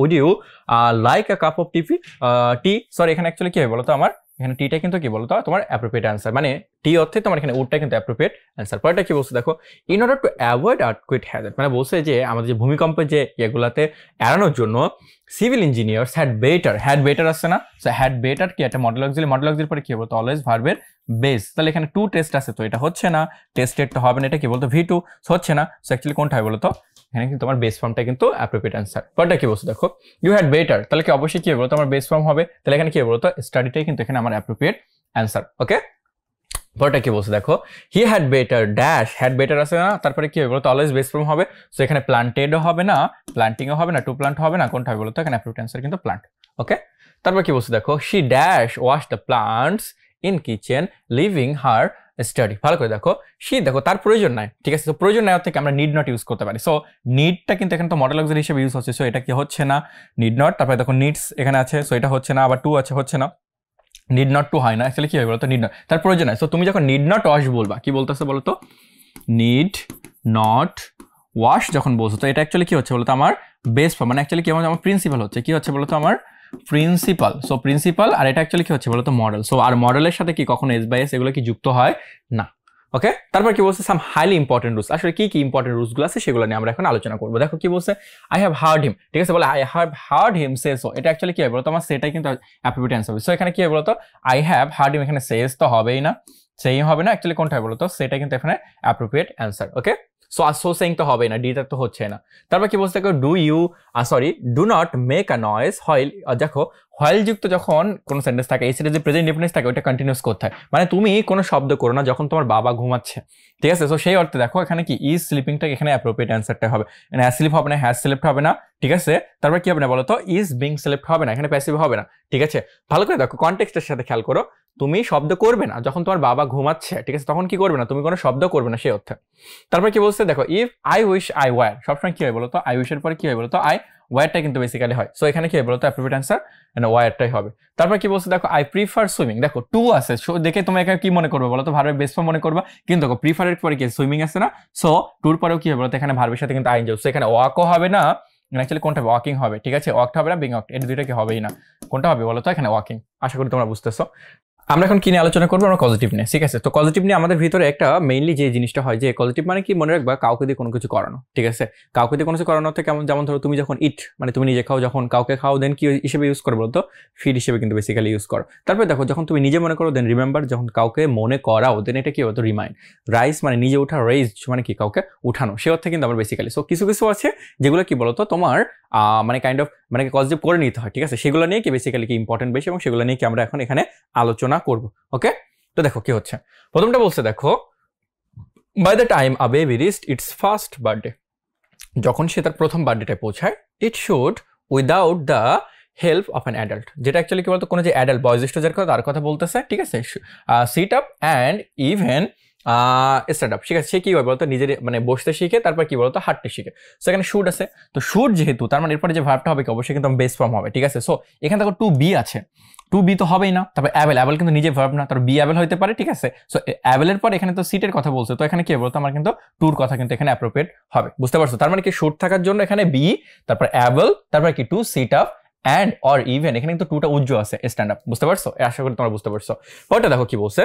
would you like a cup of tea, sorry এখানে অ্যাকচুয়ালি কি হবে বলতো আমার এখানে টিটা কিন্তু কি বলতো তোমার অ্যাপ্রোপ্রিয়েট অ্যান্সার, মানে টি অর্থে তোমার এখানে উডটা কিন্তু অ্যাপ্রোপ্রিয়েট অ্যান্সার। পরেরটা কি বলছে দেখো, in order to avoid earthquake Hazard, মানে বলছে যে আমাদের যে ভূমিকম্পের যে এগুলাতে এড়ানোর জন্য সিভিল ইঞ্জিনিয়ার্স হ্যাড বেটার আসছে না। সো হ্যাড বেটার কি একটা মডেল অক্সিলারি পরে কি বলতো অলওয়েজ ভার্বের বেস। তাহলে এখানে টু টেস্ট আছে, তো এটা হচ্ছে না, টেস্টেড তো হবে না, এটা কি বলতো V2 হচ্ছে না। সো অ্যাকচুয়ালি কোনটা হয় বলতো এখানে কিন্তু তোমার বেস ফর্মটা কিন্তু অ্যাপ্রোপ্রিয়েট অ্যান্সার। পরেরটা কি বলছে দেখো, ইউ হ্যাড বেটার, তাহলে কি অবশ্যই কি বলতো আমার বেস ফর্ম হবে, তাহলে এখানে কি বলতো স্টাডিটাই কিন্তু এখানে আমার অ্যাপ্রোপ্রিয়েট অ্যান্সার। ওকে, পরেরটা কি বলছে দেখো, he had better dash, had better আছে না, তারপরে কি হবে বলতো অলওয়েজ বেস ফর্ম হবে। সো এখানে প্লান্টেডও হবে না, প্লান্টিংও হবে না, টু প্লান্ট হবে না, কোনটা হবে বলতো এখানে অ্যাপ্রোপ্রিয়েট অ্যান্সার কিন্তু প্লান্ট। ওকে, তারপর কি বলছে দেখো, she dash wash the plants in kitchen leaving her study. ভালো করে দেখো, শি দেখো তার প্রয়োজন নাই, ঠিক আছে। তো প্রয়োজন নেওয়ার থেকে আমরা নিড নট ইউজ করতে পারি। সো নিডটা কিন্তু এখানে তো মডেল অক্সিলারি হিসেবে ইউজ হচ্ছে, সো এটা কি হচ্ছে না নিড নট। তারপরে দেখো নিডস এখানে আছে, সো এটা হচ্ছে না, আবার টু আছে হচ্ছে না, নিড নট টু হয় না, অ্যাকচুয়ালি কি হয় বলতো নিড নট, তার প্রয়োজন নাই। সো তুমি যখন নিড নট ওয়াশ বলবা, কি বলতেছে বলতো নিড নট ওয়াশ যখন বলছো, তো এটা অ্যাকচুয়ালি কি হচ্ছে বলতো আমার বেস ফর্ম, মানে অ্যাকচুয়ালি কি আমার প্রিন্সিপাল হচ্ছে, কি হচ্ছে বলতো আমার প্রিন্সিপাল। সো প্রিন্সিপাল, আর এটা অ্যাকচুয়ালি কি হচ্ছে বলতো মডেল। সো আর মডেলের সাথে কি কখনো এস বাই এস এগুলো কি যুক্ত হয় না। ওকে, তারপর কি বলছে সাম হাইলি ইম্পর্টেন্ট রুলস, আসলে কি কি ইম্পর্টেন্ট রুলসগুলো আছে সেগুলো নিয়ে আমরা এখন আলোচনা করবো। দেখো কি বলছে, আই হ্যাভ হার্ড হিম, ঠিক আছে, বলে I have heard him say, so এটা অ্যাকচুয়ালি কি হবে বলতো আমার সেটাই কিন্তু অ্যাপ্রোপ্রিয়েট অ্যান্সার হবে। সো এখানে কি হবে বলতো আই হ্যাভ হার্ড হিম, এখানে সেস তো হবেই না, সেই হবে না, অ্যাকচুয়ালি কোনটা হবে বলতো সেটা কিন্তু এখানে অ্যাপ্রোপ্রিয়েট অ্যান্সার। ওকে, সো সো সেইং তো হবে না, ডিটা তো হচ্ছে না। তারপর কি বলছে দেখো do not make a noise while, দেখো হোয়াইল যুক্ত যখন কোনো সেন্টেন্স থাকে এই সেটা যে প্রেজেন্ট ইনডিফিনিট থাকে ওটা কন্টিনিউয়াস করতে হয়, মানে তুমি কোনো শব্দ করো না যখন তোমার বাবা ঘুমাচ্ছে, ঠিক আছে। সো সেই অর্থে দেখো এখানে কি ইজ স্লিপিংটা এখানে অ্যাপ্রোপ্রিয়েট অ্যান্সারটা হবে, এখানে স্লিপ হবে না, হ্যাজ স্লিপড হবে না, ঠিক আছে। তারপর কি হবে না বলো তো, ইজ বিং স্লিপড হবে না, এখানে প্যাসিভ হবে না, ঠিক আছে। ভালো করে দেখো কনটেক্সটের সাথে খেয়াল করো, তুমি শব্দ করবে না যখন তোমার বাবা ঘুমাচ্ছে, ঠিক আছে, তখন কি করবে না, তুমি কোনো শব্দ করবে না সেই অর্থে। তারপর কি বলছে দেখো, if I wish I were, সবসময় কি হয় বলতো, আই উইশের পরে কি হয় বলতো, আই ওয়্যারটা কিন্তু বেসিক্যালি হয়। সো এখানে কি হয় বলতো, অ্যাপ্রোপ্রিয়েট অ্যান্সার ওয়্যারটাই হবে। তারপর কি বলছে দেখো, আই প্রিফার সুইমিং, দেখো টু আছে, দেখে তুমি এখানে কি মনে করবে বলো তো, ভার্বের বেস ফর্ম মনে করবা, কিন্তু দেখো প্রিফারের পরে কি সুইমিং আছে না, সো টুর পরেও কি হবে বলতো, এখানে ভার্বের সাথে কিন্তু আইন যাবে, সো এখানে ওয়াকও হবে না, অ্যাকচুয়ালি কোনটা ওয়াকিং হবে, ঠিক আছে, ওয়াকটা হবে না, বিং ওয়াকড, এটা দুইটা কি হবেই না, কোনটা হবে বলো তো, এখানে ওয়াকিং। আশা করি তোমরা বুঝতেছো। আমরা এখন কি নিয়ে আলোচনা করবো, আমরা পজিটিভ নিয়ে, ঠিক আছে। তো পজিটিভ নিয়ে আমাদের ভিতরে একটা মেইনলি যে জিনিসটা হয় যে পজিটিভ মানে কি মনে রাখবা, কাউকে দিয়ে কোনো কিছু করানো, ঠিক আছে। কাউকে দিয়ে কোনো কিছু করানো হচ্ছে কেমন, যেমন ধরো তুমি যখন ইট মানে তুমি নিজে খাও, যখন কাউকে খাও দেন কি হিসেবে ইউজ করো বলতো, ফিড হিসেবে কিন্তু বেসিক্যালি ইউজ করো। তারপরে দেখো যখন তুমি নিজে মনে করো দেন রিমেম্বার, যখন কাউকে মনে করাও দেন এটা কি হতো, রিমাইন্ড। রাইস মানে নিজে ওঠা, রেইজ মানে কি কাউকে উঠানো, সে অর্থে কিন্তু আমরা বেসিক্যালি। সো কিছু কিছু আছে যেগুলো কি বলতো তোমার মানে কাইন্ড অফ মানে পজিটিভ করে নিতে হয়, ঠিক আছে, সেগুলো নিয়ে কি বেসিক্যালি কি ইম্পর্টেন্ট বেশি, এবং সেগুলো নিয়ে কি আমরা এখন এখানে আলোচনা করব। ওকে, তো দেখো কি হচ্ছে, প্রথমটা বলছে দেখো, by the time a baby reached its first birthday, যখন সে তার প্রথম বার্থডেটায় পৌঁছায়, it should without the help of an adult, যেটা অ্যাকচুয়ালি কি বলতো কোনো যে অ্যাডাল্ট বয়োজ্যেষ্ঠ যার কথা তার কথা বলতেছে, ঠিক আছে। Seat up and even stand up, ঠিক আছে, সে কি হয় বলতো নিজের মানে বসতে শিখে, তারপর কি বলতো হাঁটতে শিখে। সো এখানে শুড আছে, তো শুড যেহেতু তার মানে এরপরে যে ভার্বটা হবে কি অবশ্যই কিন্তু বেস ফর্ম হবে, ঠিক আছে। সো এখানে দেখো টু বি আছে, টু বি তো হবেই না, তারপর অ্যাবেল কিন্তু নিজে ভার্ব না, তার বি অ্যাবেল হতে পারে, ঠিক আছে। সো অ্যাবেলের পর এখানে তো সিটের কথা বলছে, তো এখানে কি বলতো আমার কিন্তু টুর কথা কিন্তু এখানে অ্যাপ্রোপ্রিয়েট হবে, বুঝতে পারছো। তার মানে কি শুড থাকার জন্য এখানে বি, তারপর অ্যাবেল, তারপর কি to sit up and or even, এখানে কিন্তু টুটা উজ্জ্বল আছে, স্ট্যান্ড আপ, বুঝতে পারছো। আশা করি তোমরা বুঝতে পারছো। পরটা দেখো কি বলছে,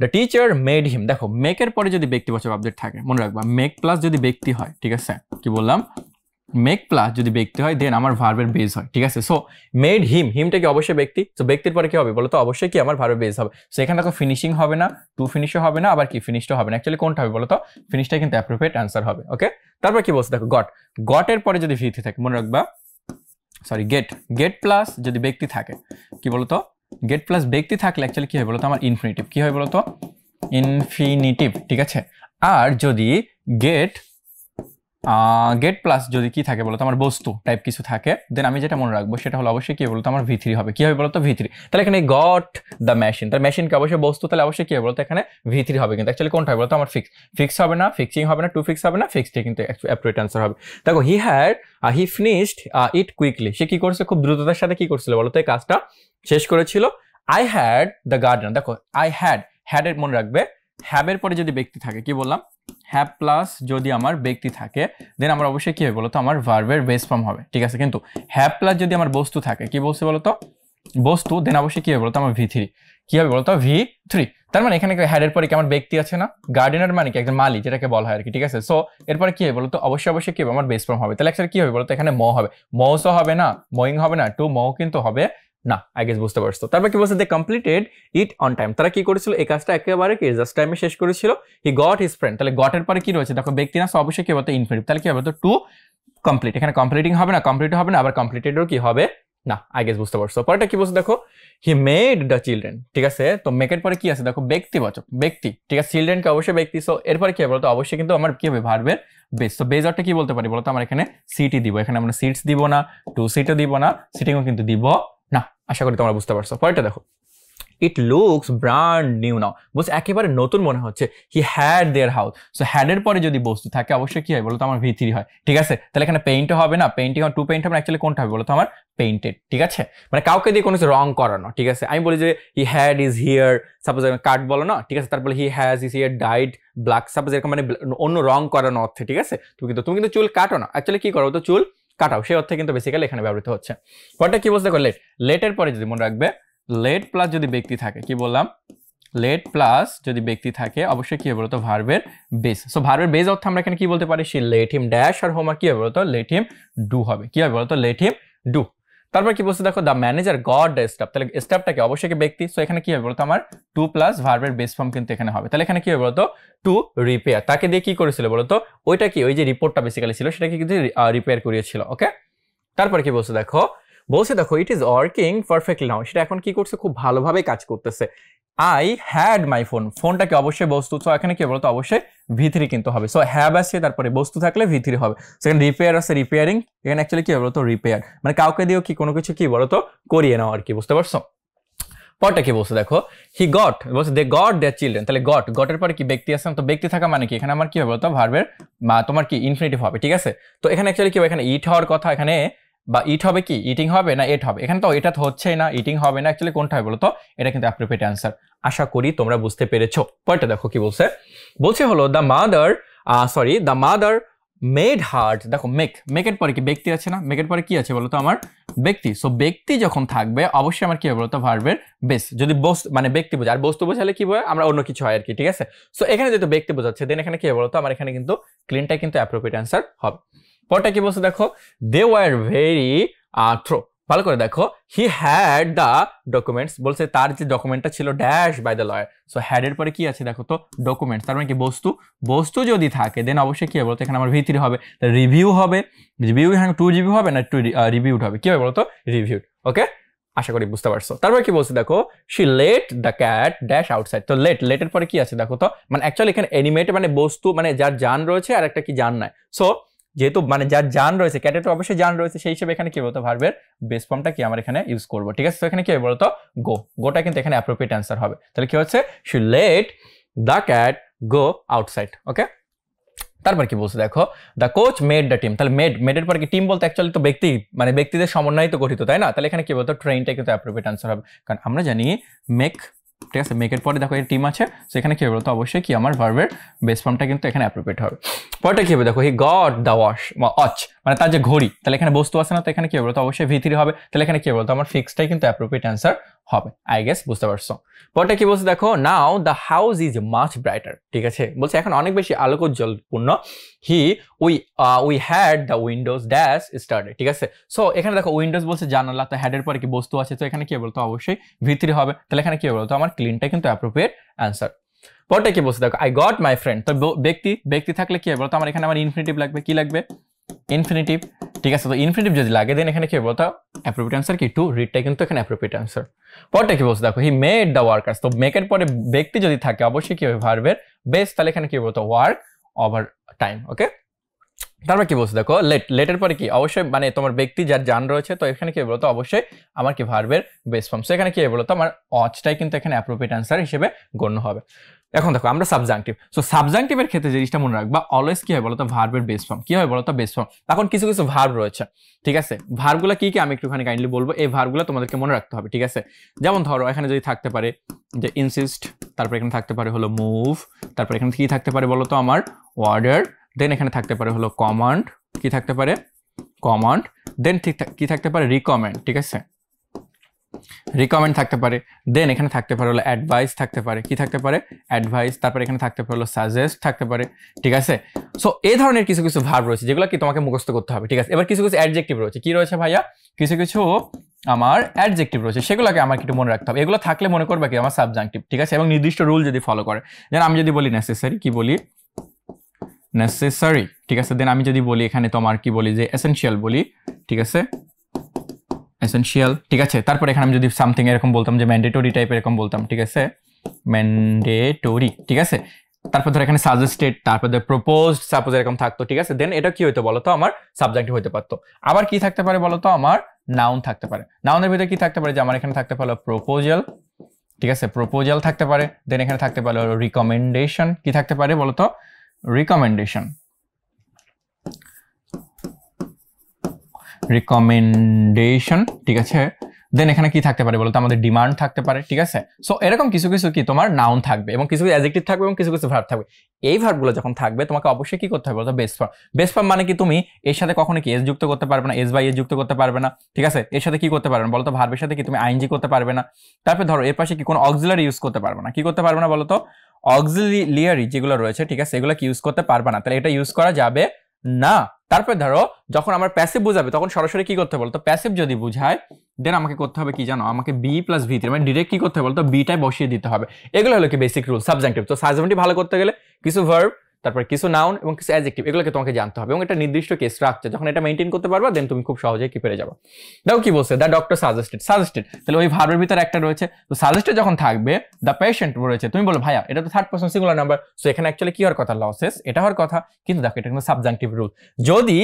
দ্য টিচার মেড হিম, দেখো মেকের পরে যদি ব্যক্তিবাচক অবজেক্ট থাকে মনে রাখবা, মেক প্লাস যদি ব্যক্তি হয়, ঠিক আছে, কি বললাম, মেক প্লাস যদি ব্যক্তি হয় দেন আমার ভার্বের বেস হয়, ঠিক আছে। সো মেড হিম, হিমটা কি অবশ্যই ব্যক্তি, তো ব্যক্তির পরে কি হবে বলো তো, অবশ্যই কি আমার ভার্বের বেস হবে। সো এখানে দেখো ফিনিশিং হবে না, টু ফিনিশও হবে না, আবার কি ফিনিশও হবে না, অ্যাকচুয়ালি কোনটা হবে বলো তো, ফিনিশটা কিন্তু অ্যাপ্রোপ্রিয়েট অ্যান্সার হবে। ওকে, তারপর কি বলছে দেখো, গটের পরে যদি ভিত্তি থাকে মনে রাখবা, সরি গেট প্লাস যদি ব্যক্তি থাকে কি বলতো, গেট প্লাস ব্যক্তি থাকলে অ্যাকচুয়ালি কি হয় বলতো, আমার ইনফিনিটিভ, কি হয় বলতো, ইনফিনিটিভ, ঠিক আছে। আর যদি গেট প্লাস যদি কি থাকে বলতো, আমার বস্তু টাইপ কিছু থাকে, দেন আমি যেটা মনে রাখবো সেটা হলো অবশ্যই কি বলতো, আমার ভি3 হবে, কি হবে বলতো, ভি3। তাহলে এখানে গট দ্য মেশিন, তাহলে মেশিনকে অবশ্যই বস্তু, তাহলে অবশ্যই কি হবে বলতো, এখানে ভি3 হবে, কিন্তু অ্যাকচুয়ালি কোনটা হবে বলতো, আমার ফিক্স হবে না, ফিক্সিং হবে না, টু ফিক্স হবে না, ফিক্সড কিন্তু অ্যাপ্রোপ্রিয়েট আনসার হবে। দেখো হি ফিনিশড ইট কুইকলি, সে কি করছে খুব দ্রুততার সাথে কি করছিল বলতো, এই কাজটা শেষ করেছিল। আই হ্যাড দ্য গার্ডেন, দেখো আই হ্যাড এর মনে রাখবে, হ্যাবের পরে যদি ব্যক্তি থাকে কি বললাম, হ্যাভ প্লাস যদি আমার ব্যক্তি থাকে দেন আমার অবশ্যই কি হবে বলতো, আমার ভার্বের বেস ফর্ম হবে, ঠিক আছে। কিন্তু হ্যাভ প্লাস যদি আমার বস্তু থাকে, কি বলছে বলতো, বস্তু, দেন অবশ্যই কি হবে বলতো, আমার ভি3, কি হবে বলতো, ভি3। তার মানে এখানে হ্যাডের পরে কি আমার ব্যক্তি আছে না, গার্ডেনার মানে কি একজন মালি যেটাকে বলা হয় আর কি, ঠিক আছে। সো এরপরে কি হবে বলতো, অবশ্যই কি হবে আমার বেস ফর্ম হবে, তাহলে অ্যাকচুয়ালি কি হবে বলতো, এখানে ম হবে, মৌসও হবে না, মোয়িং হবে না, টু মৌ কিন্তু হবে না, আই গেস বুঝতে পারছো। তারপর কি বলছে, they completed it on time, তারা কি করেছিল এই কাজটা একেবারে কি জাস্ট টাইমে শেষ করেছিল। হি গট হিজ ফ্রেন্ড, তাহলে গটের পরে কি রয়েছে দেখো ব্যক্তি না, সো অবশ্যই কি বলতো ইনফিনিটিভ, তাহলে কি হবে তো টু কমপ্লিট, এখানে কমপ্লিটিং হবে না, কমপ্লিট হবে না, আবার কমপ্লিটেডও কি হবে না, আই গেস বুঝতে পারছো। পরেরটা কি বলছে দেখো, হি মেড দ্য চিলড্রেন, ঠিক আছে, তো মেকের পরে কি আছে দেখো, ব্যক্তিবাচক ব্যক্তি, ঠিক আছে, চিলড্রেনকে অবশ্যই ব্যক্তি। সো এরপরে কি হবে বলতো, অবশ্যই কিন্তু আমার কি হবে ভার্বের বেস। তো বেস অর্থে কি বলতে পারি বলতো, আমার এখানে সিটি দিব, এখানে আমরা সিটস দিব না, টু সিটও দিব না, সিটিংও কিন্তু দিব না। আশা করি তোমরা বুঝতে পারছো। পরেরটা দেখো, ইট লুকস ব্র্যান্ড নিউ নাও, বলছে একেবারে নতুন মনে হচ্ছে। He had their house, so had এর পরে যদি বস্তু থাকে অবশ্যই কি হয় বলতো, আমার ভি3 হয়, ঠিক আছে। তাহলে এখানে পেইন্টও হবে না, পেইন্টিং টু পেইন্ট হবে, অ্যাকচুয়ালি কোনটা হবে বলতো, আমার পেইন্টেড, ঠিক আছে। মানে কাউকে দিয়ে কোনো কিছু রং করানো, ঠিক আছে। আমি বলি যে he had is here, suppose card বলো না, ঠিক আছে, তারপরে he has is here died black, suppose এরকম মানে অন্য রং করানো অর্থে, ঠিক আছে। তুমি কিন্তু চুল কাটো না, অ্যাকচুয়ালি কি করো তো চুল কাটাও, সেই অর্থে কিন্তু বেসিক্যালি এখানে ব্যবহৃত হচ্ছে। পরটা কি বলতে দেখো, লেটের পরে যদি মনে রাখবে, লেট প্লাস যদি ব্যক্তি থাকে, কি বললাম, লেট প্লাস যদি ব্যক্তি থাকে অবশ্যই কি হবে বলতো, ভার্বের বেস। সো ভার্বের বেস অর্থে আমরা এখানে কি বলতে পারি, সে লেট হিম ড্যাশ আর হোমওয়ার্ক কি হবে বলতো, লেট হিম ডু হবে, কি হবে বলতো, লেট হিম ডু। তারপর কি বলছে দেখো the manager got the staff, তাহলে স্টাফটাকে অবশ্যই কি ব্যক্তি, সো এখানে কি হবে বলতো আমার টু প্লাস ভার্বের বেস ফর্ম কিন্তু এখানে হবে। তাহলে এখানে কি হবে বলতো টু রিপেয়ার, তাকে দিয়ে কি করেছিল বলতো ওইটা কি ওই যে রিপোর্টটা বেসিক্যালি ছিল সেটাকে কিন্তু রিপেয়ার করিয়েছিল। ওকে, তারপর কি বলছে দেখো ইট ইজ ওয়ার্কিং পারফেক্টলি নাও, সেটা এখন কি করছে খুব ভালোভাবে কাজ করতেছে। আই হ্যাড মাই ফোন, ফোনটাকে অবশ্যই বস্তু, সো এখানে কি বলতো অবশ্যই V3 কিন্তু হবে। সো হ্যাভ আছে তারপরে বস্তু থাকলে V3 হবে। সেখানে রিপেয়ার আছে রিপেয়ারিং, এখানে অ্যাকচুয়ালি কি হবে বলতো রিপেয়ার, মানে কাউকে দিয়েও কি কোনো কিছু কি বলতো করিয়ে নাও আর কি, বুঝতে পারছো। পরটা কি বলছে দেখো হি গট, বলছে দে গট দেয়ার চিলড্রেন, তাহলে গটের পরে কি ব্যক্তি আছে, তো ব্যক্তি থাকা মানে কি এখানে আমার কি হবে বলতো ভার্বের বা তোমার কি ইনফিনিটিভ হবে, ঠিক আছে। তো এখানে অ্যাকচুয়ালি কি হবে, এখানে ইট হওয়ার কথা, এখানে বা ইট হবে কি ইটিং হবে না এট হবে, এখানে তো এটা তো হচ্ছেই না, ইটিং হবে না, অ্যাকচুয়ালি কোনটা হবে বলতো এটা কিন্তু অ্যাপ্রোপ্রিয়েট অ্যান্সার। আশা করি তোমরা বুঝতে পেরেছো। পরটা দেখো কি বলছে হলো দ্য মাদার মেড হার্ট, দেখো মেকের পরে কি ব্যক্তি আছে না, মেকের পরে কি আছে বলতো আমার ব্যক্তি, সো ব্যক্তি যখন থাকবে অবশ্যই আমার কি হবে বলতো ভার্বের বেস, যদি বস্তু মানে ব্যক্তি বোঝায় আর বস্তু বোঝালে কি হয় আমরা অন্য কিছু হয় আর কি, ঠিক আছে। সো এখানে যেহেতু ব্যক্তি বোঝাচ্ছে দেন এখানে কি হবে বলতো আমার এখানে কিন্তু ক্লিনটা কিন্তু অ্যাপ্রোপ্রিয়েট অ্যান্সার হবে। পরটা কি বলছে দেখো দে ওয়ার ভেরি থ্রো, ভালো করে দেখো হি হ্যাড দ্য ডকুমেন্টস, বলছে তার যে ডকুমেন্টটা ছিল dash by the lawyer, so had এর পরে কি আছে দেখো তো ডকুমেন্টস, তার মানে কি বস্তু যদি থাকে দেন অবশ্যই কি হবে বলতো এখানে আমার V3 হবে, রিভিউ হবে, রিভিউ এখানে 2GB হবে না রিভিউড হবে, কি হবে বলতো রিভিউড। ওকে, আশা করি বুঝতে পারছো। তারপর কি বলছে দেখো she let the cat dash outside, তো লেটের পরে কি আছে দেখো তো মানে অ্যাকচুয়ালি এখানে অ্যানিমেট মানে বস্তু মানে যার জান রয়েছে আর একটা কি জান নাই, সো যেহেতু মানে যার জান রয়েছে ক্যাটের তো অবশ্যই জান রয়েছে, সেই হিসেবে এখানে কি বলতো ভার্বের বেস ফর্মটা কি আমার এখানে ইউজ করবো, ঠিক আছে। তো এখানে কি হবে বলতো গোটা কিন্তু এখানে অ্যাপ্রোপ্রিয়েট অ্যান্সার হবে। তাহলে কি হচ্ছে she let the cat go outside. Okay, তারপর কি বলছে দেখো the coach made the team, তাহলে মেডের পর কি টিম বলতে অ্যাকচুয়ালি তো ব্যক্তি মানে ব্যক্তিদের সমন্বয় তো গঠিত, তাই না। তাহলে এখানে কি বলতো ট্রেনটা কিন্তু অ্যাপ্রোপ্রিয়েট অ্যান্সার হবে, কারণ আমরা জানি মেক, ঠিক আছে, মেকের পরে দেখো এই টিম আছে, সেখানে কি হবে বলতো অবশ্যই কি আমার ভার্বের বেস ফর্মটা কিন্তু এখানে অ্যাপ্রোপ্রিয়েট হবে। পরটা কি হবে দেখো হি গট দ্য ওয়াচ, মানে তার যে ঘড়ি, তাহলে এখানে বস্তু আছে না, তো এখানে কি হবে বলতো অবশ্যই V3 হবে, তাহলে এখানে কি হবে বলতো আমার ফিক্সটাই কিন্তু অ্যাপ্রোপ্রিয়েট অ্যান্সার হবে, আই গেস বুঝতে পারছো। পরটা কি বলছে দেখো now the house is much brighter, ঠিক আছে, বলছে এখন অনেক বেশি আলোকোজ্জ্বলপূর্ণ, we had the windows dash started, ঠিক আছে। সো এখানে দেখো উইন্ডোজ বলছে জানালা, তো হ্যাডের পরে কি বস্তু আছে, তো এখানে কি বলতো অবশ্যই V3 হবে, তাহলে এখানে কি বলতো আমার ক্লিনটা কিন্তু অ্যাপ্রোপ্রিয়েট অ্যান্সার। পরটা কি বলছে দেখো আই গট মাই ফ্রেন্ড, তো ব্যক্তি থাকলে কি হবে বলতো আমার এখানে আমার ইনফিনিটিভ লাগবে, কি লাগবে ইনফিনিটিভ, ঠিক আছে। তো ইনফিনিটিভ যদি লাগে দেন এখানে কি হবে বলতো অ্যাপ্রোপ্রিয়েট অ্যান্সার কি টু রিডটা কিন্তু এখানে অ্যাপ্রোপ্রিয়েট অ্যান্সার। পরটা কি বলছে দেখো হি মেড দ্য ওয়ার্কার্স, তো মেকের পরে ব্যক্তি যদি থাকে অবশ্যই কি হবে ভার্বের বেস, তাহলে এখানে কি হবে বলতো ওয়ার্ক ওভার টাইম। ওকে, তারপর কি বলছে দেখো লেটের পরে কি অবশ্যই মানে তোমার ব্যক্তি যার জান রয়েছে, তো এখানে কি বলতো অবশ্যই আমার কি ভার্বের বেস ফর্ম, সো এখানে কি বলতো আমার ওয়াচটাই কিন্তু এখানে অ্যাপ্রোপ্রিয়েট অ্যান্সার হিসেবে গণ্য হবে। এখন দেখো আমরা সাবজাংটিভ, সো সাবজাংটিভের ক্ষেত্রে যে জিনিসটা মনে রাখবা অলওয়েজ কি হয় বলতো ভার্বের বেস ফর্ম, কি হয় বলতো বেস ফর্ম। এখন কিছু ভার্ব রয়েছে, ঠিক আছে, ভার্বগুলো কি আমি একটুখানি কাইন্ডলি বলবো, এই ভার্বগুলো তোমাদেরকে মনে রাখতে হবে, ঠিক আছে। যেমন ধরো এখানে যদি থাকতে পারে যে ইনসিস্ট, তারপর এখানে থাকতে পারে হলো মুভ, তারপর এখানে কি থাকতে পারে বলতো আমার অর্ডার, দেন এখানে থাকতে পারে হলো কমান্ড, কি থাকতে পারে কমান্ড, দেন ঠিক কি থাকতে পারে রিকমেন্ড, ঠিক আছে, রিকমেন্ড থাকতে পারে, দেন এখানে থাকতে পারে হলো অ্যাডভাইস থাকতে পারে, কি থাকতে পারে অ্যাডভাইস, তারপর এখানে থাকতে পারে হলো সাজেস্ট থাকতে পারে, ঠিক আছে। সো এই ধরনের কিছু ভার্ব রয়েছে যেগুলো কি তোমাকে মুখস্থ করতে হবে, ঠিক আছে। এবার কিছু অ্যাডজেক্টিভ রয়েছে, কি রয়েছে ভাইয়া কিছু আমার অ্যাডজেক্টিভ রয়েছে, সেগুলোকে আমাকে একটু মনে রাখতে হবে, এগুলো থাকলে মনে করবে কি আমার সাবজাংটিভ, ঠিক আছে, এবং নির্দিষ্ট রুল যদি ফলো করে, যেন আমি যদি বলি নেসেসারি, কি বলি নেসেসারি, ঠিক আছে, দেন আমি যদি বলি এখানে তোমার কি বলি যে এসেনশিয়াল বলি, ঠিক আছে, এসেনশিয়াল, ঠিক আছে। তারপর এখানে আমি যদি সামথিং এরকম বলতাম যে ম্যান্ডেটরি টাইপ এরকম বলতাম, ঠিক আছে, ম্যান্ডেটরি, ঠিক আছে। তারপর ধর এখানে সাজেস্টেড, তারপর ধর প্রপোজড সাপোজ এরকম থাকতো, ঠিক আছে, দেন এটা কি হইতো বলতো আমার সাবজেক্টিভ হইতে পারতো। আবার কি থাকতে পারে বলতো আমার নাউন থাকতে পারে, নাউনের ভিতরে কি থাকতে পারে যে আমার এখানে থাকতে পারে প্রপোজাল, ঠিক আছে, প্রপোজাল থাকতে পারে, দেন এখানে থাকতে পারে রিকমেন্ডেশন, কি থাকতে পারে বলতো রিকমেন্ডেশন, ঠিক আছে, দেন এখানে কি থাকতে পারে বলতো আমাদের ডিমান্ড থাকতে পারে, ঠিক আছে। সো এরকম কিছু কি তোমার নাউন থাকবে এবং কিছু অ্যাডজেক্টিভ থাকবে এবং কিছু ভার্ব থাকবে। এই ভার্বগুলো যখন থাকবে তোমাকে অবশ্যই কি করতে হবে বলতো বেস ফর্ম মানে কি তুমি এর সাথে কখনো কি এস যুক্ত করতে পারবে না, এস বাই এস যুক্ত করতে পারবে না, ঠিক আছে। এর সাথে কি করতে পারবে না বলতো ভার্বের সাথে কি তুমি আইএনজি করতে পারবে না। তারপর ধরো এর পাশে কি কোনো অক্সিলারি ইউজ করতে পারবে না, কি করতে পারবে না বলতো অক্সিলিয়ারি যেগুলো রয়েছে, ঠিক আছে, এগুলো কি ইউজ করতে পারবে না, তাহলে এটা ইউজ করা যাবে না। তারপর ধরো যখন আমার প্যাসিভ বোঝাবে তখন সরাসরি কি করতে হবে বলতো, প্যাসিভ যদি বুঝায় দেন আমাকে করতে হবে কি জানো, আমাকে বি প্লাস ভি থ্রি, মানে ডিরেক্ট কি করতে হবে বলতো, বিটাই বসিয়ে দিতে হবে। এগুলো হলো কি বেসিক রুল সাবজেক্টিভ। তো সাবজেক্টিভ ভালো করতে গেলে কিছু ভার্ব, তারপর কিছু নাউন এবং কিছু অ্যাডজেক্টিভ, এগুলোকে তোমাকে জানতে হবে এবং এটা নির্দিষ্ট কেস স্ট্রাকচার, যখন এটা মেইনটেইন করতে পারবা দেন তুমি খুব সহজেই কি পেরে যাবে। দেখো কি বলছে, দ্য ডক্টর সাজেস্টেড, তাহলে ওই ভার্বের ভিতরে একটা রয়েছে, তো সাজেস্টেড যখন থাকবে দ্য পেশেন্ট রয়েছে, তুমি বলো ভাইয়া এটা তো third person singular number, so এখানে অ্যাকচুয়ালি কি হওয়ার কথা, লসেস, এটা হওয়ার কথা, কিন্তু দেখো এটা কিন্তু সাবজেক্টিভ রুল। যদি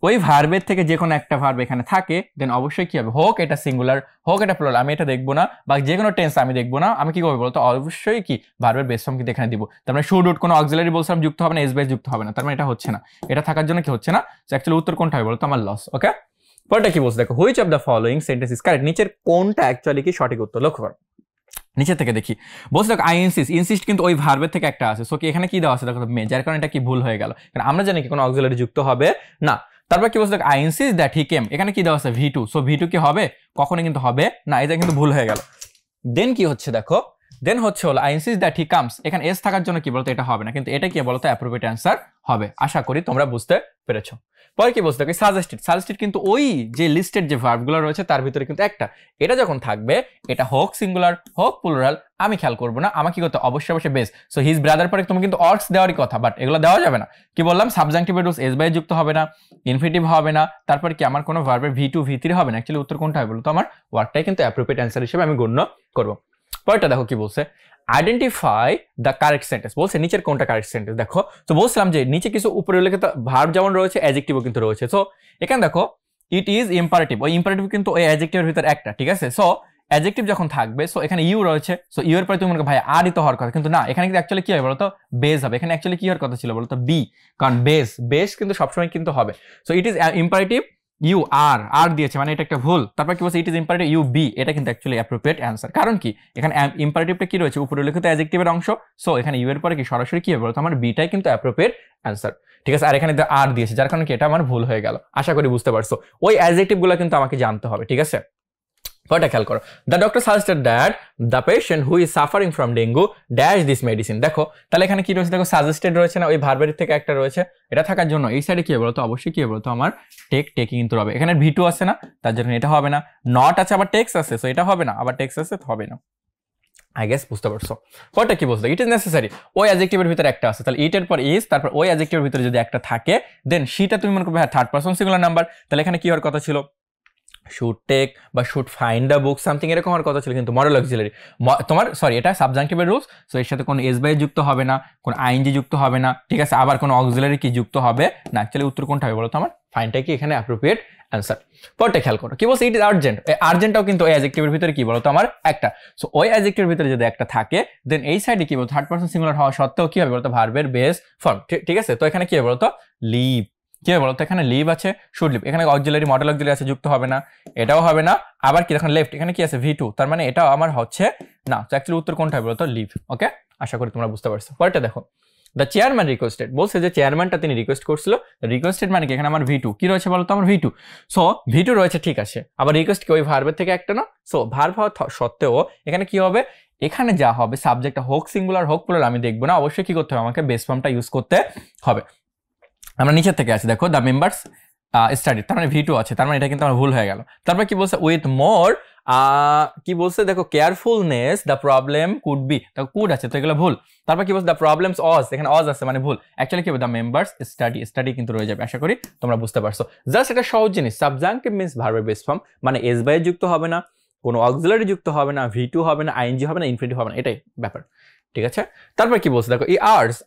ওই ভার্বের থেকে যে কোনো একটা ভার্ব এখানে থাকে দেন অবশ্যই কি হবে, হোক এটা সিঙ্গুলার হোক এটা প্লুরাল, আমি এটা দেখবো না, বা যে কোনো টেন্স আমি দেখবো না, আমি কি করবো বলতো, অবশ্যই কি ভার্বের বেস ফর্ম কিন্তু এখানে দিব। তার মানে শুড উড কোনো অক্সিলারি বলছিলাম যুক্ত হবে না, এস বেস যুক্ত হবে না, তার মানে এটা হচ্ছে না, এটা থাকার জন্য কি হচ্ছে না, অ্যাকচুয়ালি উত্তর কোনটা হবে বলতো, আমার লস। ওকে, পরটা কি বলছে দেখো, which of the following sentence is correct, নিচের কোনটা অ্যাকচুয়ালি কি সঠিক উত্তর, লক্ষ্য করো নিচে থেকে দেখি। বলছে দেখো আই ইনসিস্ট কিন্তু ওই ভার্বের থেকে একটা আছে, সো কি এখানে কি দেওয়া আছে দেখো মে, যার কারণে এটা কি ভুল হয়ে গেল, কারণ আমরা জানি কি কোনো অক্সিলারি যুক্ত হবে না। তারপর কি বলছে, I insist that he came, এখানে কি দেওয়া আছে V two, so V two কি হবে, কখনো কিন্তু হবে না, এটা কিন্তু ভুল হয়ে গেল। দেন কি হচ্ছে দেখো, দেন হচ্ছে হলো I insist that he comes, এখানে এস থাকার জন্য কি বলতো এটা হবে না, কিন্তু এটা কি বলতো অ্যাপ্রোপ্রিয়েট অ্যান্সার হবে। আশা করি তোমরা বুঝতে পেরেছো। পরে কি বলছে দেখো, সাজেস্টেড কিন্তু ওই যে লিস্টেড যে ভার্বগুলো রয়েছে তার ভিতরে কিন্তু একটা, এটা যখন থাকবে এটা হোক সিঙ্গুলার হোক প্লুরাল আমি খেয়াল করবো না, আমাকে কি করতে অবশ্যই অবশ্যই বেস, সো হিজ ব্রাদার পরে তুমি কিন্তু অর্স দেওয়ারই কথা, বাট এগুলো দেওয়া যাবে না। কি বললাম, সাবজাংটিভের রুলস এস বাই যুক্ত হবে না, ইনফিনিটিভ হবে না, তারপর কি আমার কোনো ভার্বের ভি টু ভি থ্রি হবে না, অ্যাকচুয়ালি উত্তর কোনটা হবে বলতো, আমার ওয়ার্ডটাই কিন্তু অ্যাপ্রোপ্রিয়েট অ্যান্সার হিসেবে আমি গণ্য করবো। পরেরটা দেখো কি বলছে, আইডেন্টিফাই দ্য কারেক্ট সেন্টেন্স, বলছে নিচের কোনটা কারেক্ট সেন্টেন্স। দেখো তো বলছিলাম যে নিচে কিছু উপরে উল্লেখিত ভার্ব যেমন রয়েছে অ্যাডজেক্টিভও কিন্তু রয়েছে, সো এখানে দেখো ইট ইজ ইম্পারেটিভ, ওই ইম্পারেটিভ কিন্তু ওই অ্যাডজেক্টিভের ভিতর একটা, ঠিক আছে। সো অ্যাডজেক্টিভ যখন থাকবে, সো এখানে ইউ রয়েছে, সো ইউ এর পরে তুমি মনে ভাই আরই তো হওয়ার কথা, কিন্তু না, এখানে কিন্তু অ্যাকচুয়ালি কি হবে বলতো, বেস হবে, এখানে অ্যাকচুয়ালি কি হওয়ার কথা ছিল বলতো, বি, কারণ বেস কিন্তু সবসময় কিন্তু হবে। So it is imperative you are দিয়েছে, মানে এটা একটা ভুল। তারপর কি বলছে, it is imperative you be, এটা কিন্তু অ্যাকচুয়ালি অ্যাপ্রোপ্রিয়েট অ্যান্সার, কারণ কি এখানে ইম্পারেটিভটা কি রয়েছে উপরে উল্লেখিত অ্যাডজেক্টিভের অংশ, সো এখানে ইউ এর পরে কি সরাসরি কি হবে বলতো, আমার বিটাই কিন্তু অ্যাপ্রোপ্রিয়েট অ্যান্সার, ঠিক আছে। আর এখানে আর দিয়েছে যার কারণে কি এটা আমার ভুল হয়ে গেল। আশা করি বুঝতে পারছো, ওই অ্যাডজেক্টিভগুলো কিন্তু আমাকে জানতে হবে, ঠিক আছে। পরেরটা খেয়াল করো, the doctor suggested that the patient who is suffering from dengue dash this medicine. দেখো তাহলে এখানে কি রয়েছে দেখো, সাজেস্টেড রয়েছে না, ওই ভার্বের থেকে একটা রয়েছে, এটা থাকার জন্য এই সাইডে কি হবে বলতো, অবশ্যই কি হবে বলতো, আমার টেকিং কিন্তু হবে, এখানে ভি টু আছে না, তার জন্য এটা হবে না, নট আছে আবার টেক্স আছে, সো এটা হবে না, আবার টেক্স আছে তো হবে না, আই গেস বুঝতে পারছো। পরটা কি বলছো, ইট ইজ নেসেসারি ওই অ্যাডজেক্টিভের ভিতরে একটা আছে, তাহলে ইট এর পর ইজ, তারপর ওই অ্যাডজেক্টিভের ভিতরে যদি একটা থাকে দেন সেটা তুমি মনে করবে হ্যাঁ থার্ড পারসন সিঙ্গুলার নাম্বার, তাহলে এখানে কি হওয়ার কথা ছিল, শুড টেক বা should find the book something এরকম হওয়ার কথা ছিল, কিন্তু মডেল অক্সিলারি তোমার সরি এটা সাবজাংটিভের রুলস, সো এর সাথে কোনো এস বাই যুক্ত হবে না, কোনো আইএনজি যুক্ত হবে না, ঠিক আছে, আবার কোনো অক্সিলারি কি যুক্ত হবে না, অ্যাকচুয়ালি উত্তর কোনটা হবে বলতো, আমার ফাইনটা কি এখানে অ্যাপ্রোপ্রিয়েট অ্যান্সার। পরটা খেয়াল করো কি বলছে, ইট ইজ আর্জেন্ট, আর্জেন্টটাও কিন্তু ওই অ্যাডজেক্টিভের ভিতরে কি বলতো আমার একটা, সো ওই অ্যাডজেক্টিভের ভিতরে যদি একটা থাকে দেন এই সাইডে কি বলতো, থার্ড পারসন সিঙ্গুলার হওয়া সত্ত্বেও কি হবে বলতো, ভার্বের বেস ফর্ম, ঠিক আছে। তো এখানে কি হবে বলতো, লিভ, কি হবে বলতো, এখানে লিভ আছে শুড লিভ, এখানে অক্সিলারি মডেল অক্সিলারি আছে যুক্ত হবে না, এটাও হবে না, আবার কি দেখেন লেফট, এখানে কি আছে ভি টু, তার মানে এটাও আমার হচ্ছে না, তো অ্যাকচুয়ালি উত্তর কোনটা হবে বলতো, লিভ। ওকে, আশা করি তোমরা বুঝতে পারছো। পরেরটা দেখো, দ্য চেয়ারম্যান রিকোয়েস্টেড, বলছে যে চেয়ারম্যানটা তিনি রিকোয়েস্ট করছিল, রিকোয়েস্টেড মানে কি এখানে আমার ভি টু কি রয়েছে বলতো, আমার V two, so V two রয়েছে, ঠিক আছে, আবার রিকোয়েস্ট কি ওই ভার্বের থেকে একটা না, সো ভার্ব হওয়া সত্ত্বেও এখানে কি হবে, এখানে যা হবে সাবজেক্টটা হোক সিঙ্গুলার হোক প্লুরাল আমি দেখবো না, অবশ্যই কি করতে হবে, আমাকে বেস ফর্মটা ইউজ করতে হবে। আমরা নিচের থেকে আছি দেখো, দ্য মেম্বার্স স্টাডি, তার মানে ভি টু আছে, তার মানে এটা কিন্তু আমার ভুল হয়ে গেল। তারপর কি বলছে, উইথ মোর কি বলছে দেখো, carefulness the problem could be, দেখো কুড আছে তো এগুলো ভুল। তারপর কি বলছে, দ্য প্রবলেমস অজ, এখানে অজ আছে মানে ভুল, অ্যাকচুয়ালি কি হবে, দ্য মেম্বার্স স্টাডি কিন্তু রয়ে যাবে। আশা করি তোমরা বুঝতে পারছো, জাস্ট এটা সহজ জিনিস, সাবজাংটিভ মিন্স ভার্বের বেস ফর্ম, মানে এস বাই যুক্ত হবে না, কোনো অক্সিলারি যুক্ত হবে না, ভি টু হবে না, আইএনজি হবে না, ইনফিনিটিভ হবে না, এটাই ব্যাপার, ঠিক আছে। তারপর কি বলছে দেখো, এই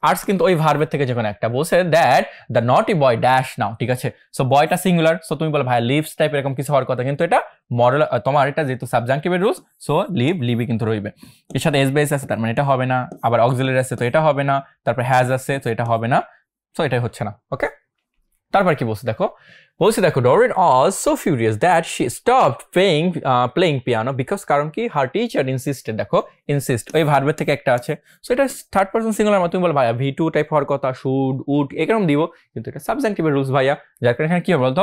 আর্টস কিন্তু ওই ভার্বের থেকে যখন একটা বলছে, দ্যাট দ্য নটি বয় ড্যাশ নাও, ঠিক আছে, সো বয়টা সিঙ্গুলার, সো তুমি বলো ভাই লিভস টাইপ এরকম কিছু হওয়ার কথা, কিন্তু এটা মডেল তোমার এটা যেহেতু সাবজাংটিভের রুলস, সো লিভই কিন্তু রইবে, এর সাথে এস বেস আছে তার মানে এটা হবে না, আবার অক্সিলারি আছে তো এটা হবে না, তারপর হ্যাজ আছে তো এটা হবে না, সো এটাই হচ্ছে না। ওকে, তারপর কি বলছে দেখো, Doreen was so furious that she stopped playing piano because কারণ কি her teacher insisted, দেখো insist ওই ভার্বের থেকে একটা আছে, সো এটা থার্ড পারসন সিঙ্গুলার, তুমি বল ভাইয়া ভি টু টাইপ হওয়ার কথা, শুড উড এরকম দিব, কিন্তু এটা সাবজাংটিভের রুলস ভাইয়া, যার কারণে এখানে কি হবে বলতো,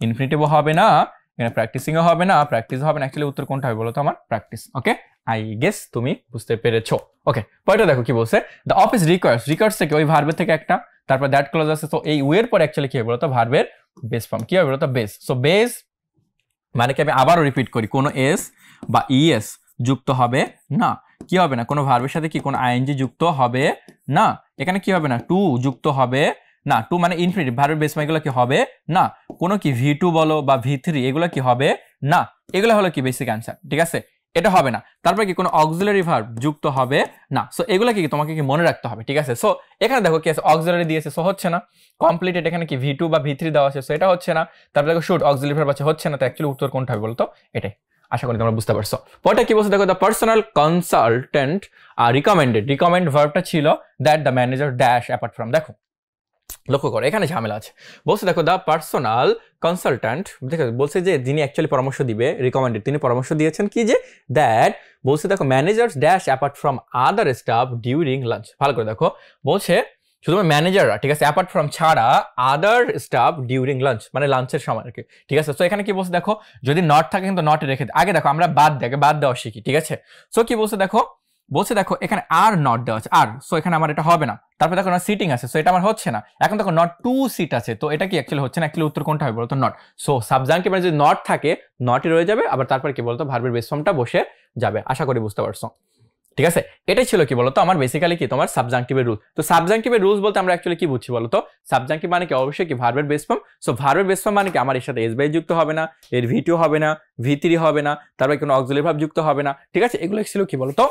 ইনফিনিটিভও হবে না, এখানে প্র্যাকটিসিংও হবে না, প্র্যাকটিস হবে না, অ্যাকচুয়ালি উত্তর কোনটা হবে বলো তো আমার? প্র্যাকটিস। ওকে, আই গেস তুমি বুঝতে পেরেছো। ওকে, পরেরটা দেখো কি বলছে, দ্য অফিস রিকোয়ার্স থেকে ওই ভার্বের থেকে একটা, তারপর দ্যাট ক্লজ আছে, তো এই ওয়ের পর অ্যাকচুয়ালি কি হবে বলো তো? ভার্বের বেস ফর্ম। কি হবে বলো তো? বেস। সো বেস মানে কি, আমি আবারও রিপিট করি, কোনো এস বা ইএস যুক্ত হবে না। কি হবে না? কোনো ভার্বের সাথে কি কোনো আইএনজি যুক্ত হবে না। এখানে কি হবে না? টু যুক্ত হবে না। টু মানে ইনফিনিটিভ, ভার্বের বেস ফর্ম, এগুলো কি হবে না। কোনো কি ভি2 বলো বা ভি3, এগুলো কি হবে না। এগুলো হলো কি বেসিক অ্যান্সার, ঠিক আছে? এটা হবে না। তারপরে কি কোনো অক্সিলারি ভার্ব যুক্ত হবে না। সো এগুলো কি তোমাকে কি মনে রাখতে হবে, ঠিক আছে? সো এখানে দেখো কি আছে, অক্সিলারি দিয়েছে, সো হচ্ছে না। কমপ্লিটেড, এখানে কি ভি2 বা ভি3 দেওয়া আছে, সো এটা হচ্ছে না। তারপরে দেখো শুড, অক্সিলারি ভার্ব আছে, হচ্ছে না। তো অ্যাকচুয়ালি উত্তর কোনটা হবে বলতো? এটাই। আশা করি তোমরা বুঝতে পারছো। পরটা কি বলছে দেখো, দ্য পার্সোনাল কনসালটেন্ট রিকমেন্ড ভার্বটা ছিল that the manager dash apart from. দেখো লক্ষ্য করো, এখানে ঝামেলা আছে। বলছে দেখো, দ্য পার্সোনাল কনসালট্যান্ট, দেখো বলছে যে যিনি অ্যাকচুয়ালি পরামর্শ দিবে, রিকমেন্ডেড, তিনি পরামর্শ দিয়েছেন কি যে দ্যাট, বলছে দেখো managers dash apart from other staff during lunch. ভালো করে দেখো, বলছে শুধুমাত্র ম্যানেজাররা, ঠিক আছে, অ্যাপার্ট ফ্রম ছাড়া আদার স্টাফ ডিউরিং লাঞ্চ, মানে লাঞ্চের সময় আর কি, ঠিক আছে? সো এখানে কি বলছে দেখো, যদি নট থাকে কিন্তু নটে রেখে আগে দেখো আমরা বাদ দেওয়া শিখি, ঠিক আছে? সো কি বলছে দেখো, এখানে আর নট দেওয়া আছে, আর, সো এখানে আমার এটা হবে না। তারপরে দেখো না সিটিং আছে, সো এটা আমার হচ্ছে না। এখন দেখো নট টু সিট আছে, তো এটা কি অ্যাকচুয়ালি হচ্ছে না। অ্যাকচুয়ালি উত্তর কোনটা হবে বলতো? নট। সো সাবজাংটিভ যদি নট থাকে, নটই রয়ে যাবে, আবার তারপরে কি বলতো? ভার্বের বেস ফর্মটা বসে যাবে। আশা করি বুঝতে পারছো, ঠিক আছে? এটাই ছিল কি বলতো আমার বেসিক্যালি কি তোমার সাবজাংটিভের রুল। তো সাবজাংটিভের রুলস বলতে আমরা অ্যাকচুয়ালি কি বুঝছি বলতো? সাবজাংটিভ মানে কি অবশ্যই কি ভার্বের বেস ফর্ম। সো ভার্বের বেস ফর্ম মানে কি আমার এর সাথে এস বাই যুক্ত হবে না, এর ভি2 হবে না, ভি3 হবে না, তারপরে কোনো অক্সিলারি ভার্ব যুক্ত হবে না, ঠিক আছে? এগুলো ছিল কি বলতো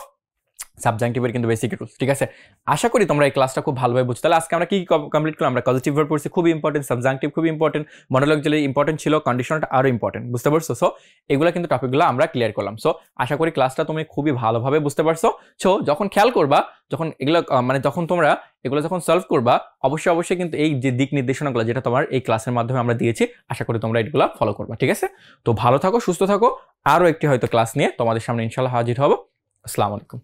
সাবজাংটিভের কিন্তু বেসিক রুলস, ঠিক আছে? আশা করি তোমরা এই ক্লাসটা খুব ভালোভাবে বুঝতে। তাহলে আজকে আমরা কি কমপ্লিট করলাম? আমরা পজিটিভ ভার্ব পড়ছি, খুবই ইম্পর্টেন্ট, সাবজাংটিভ খুবই ইম্পর্টেন্ট, মনোলগ যেটা ইম্পর্টেন্ট ছিল, কন্ডিশনালটা আরো ইম্পর্টেন্ট, বুঝতে পারছো? সো এগুলো কিন্তু টপিকগুলো আমরা ক্লিয়ার করলাম। সো আশা করি ক্লাসটা তুমি খুবই ভালোভাবে বুঝতে পারছো। সো যখন খেয়াল করবা, যখন এগুলো মানে যখন তোমরা এগুলো যখন সলভ করবা, অবশ্যই কিন্তু এই যে দিক নির্দেশনাগুলো যেটা তোমার এই ক্লাসের মাধ্যমে আমরা দিয়েছি, আশা করি তোমরা এগুলো ফলো করবা, ঠিক আছে? তো ভালো থাকো, সুস্থ থাকো। আরো একটি হয়তো ক্লাস নিয়ে তোমাদের সামনে ইনশাআল্লাহ হাজির হব। আসসালামু আলাইকুম।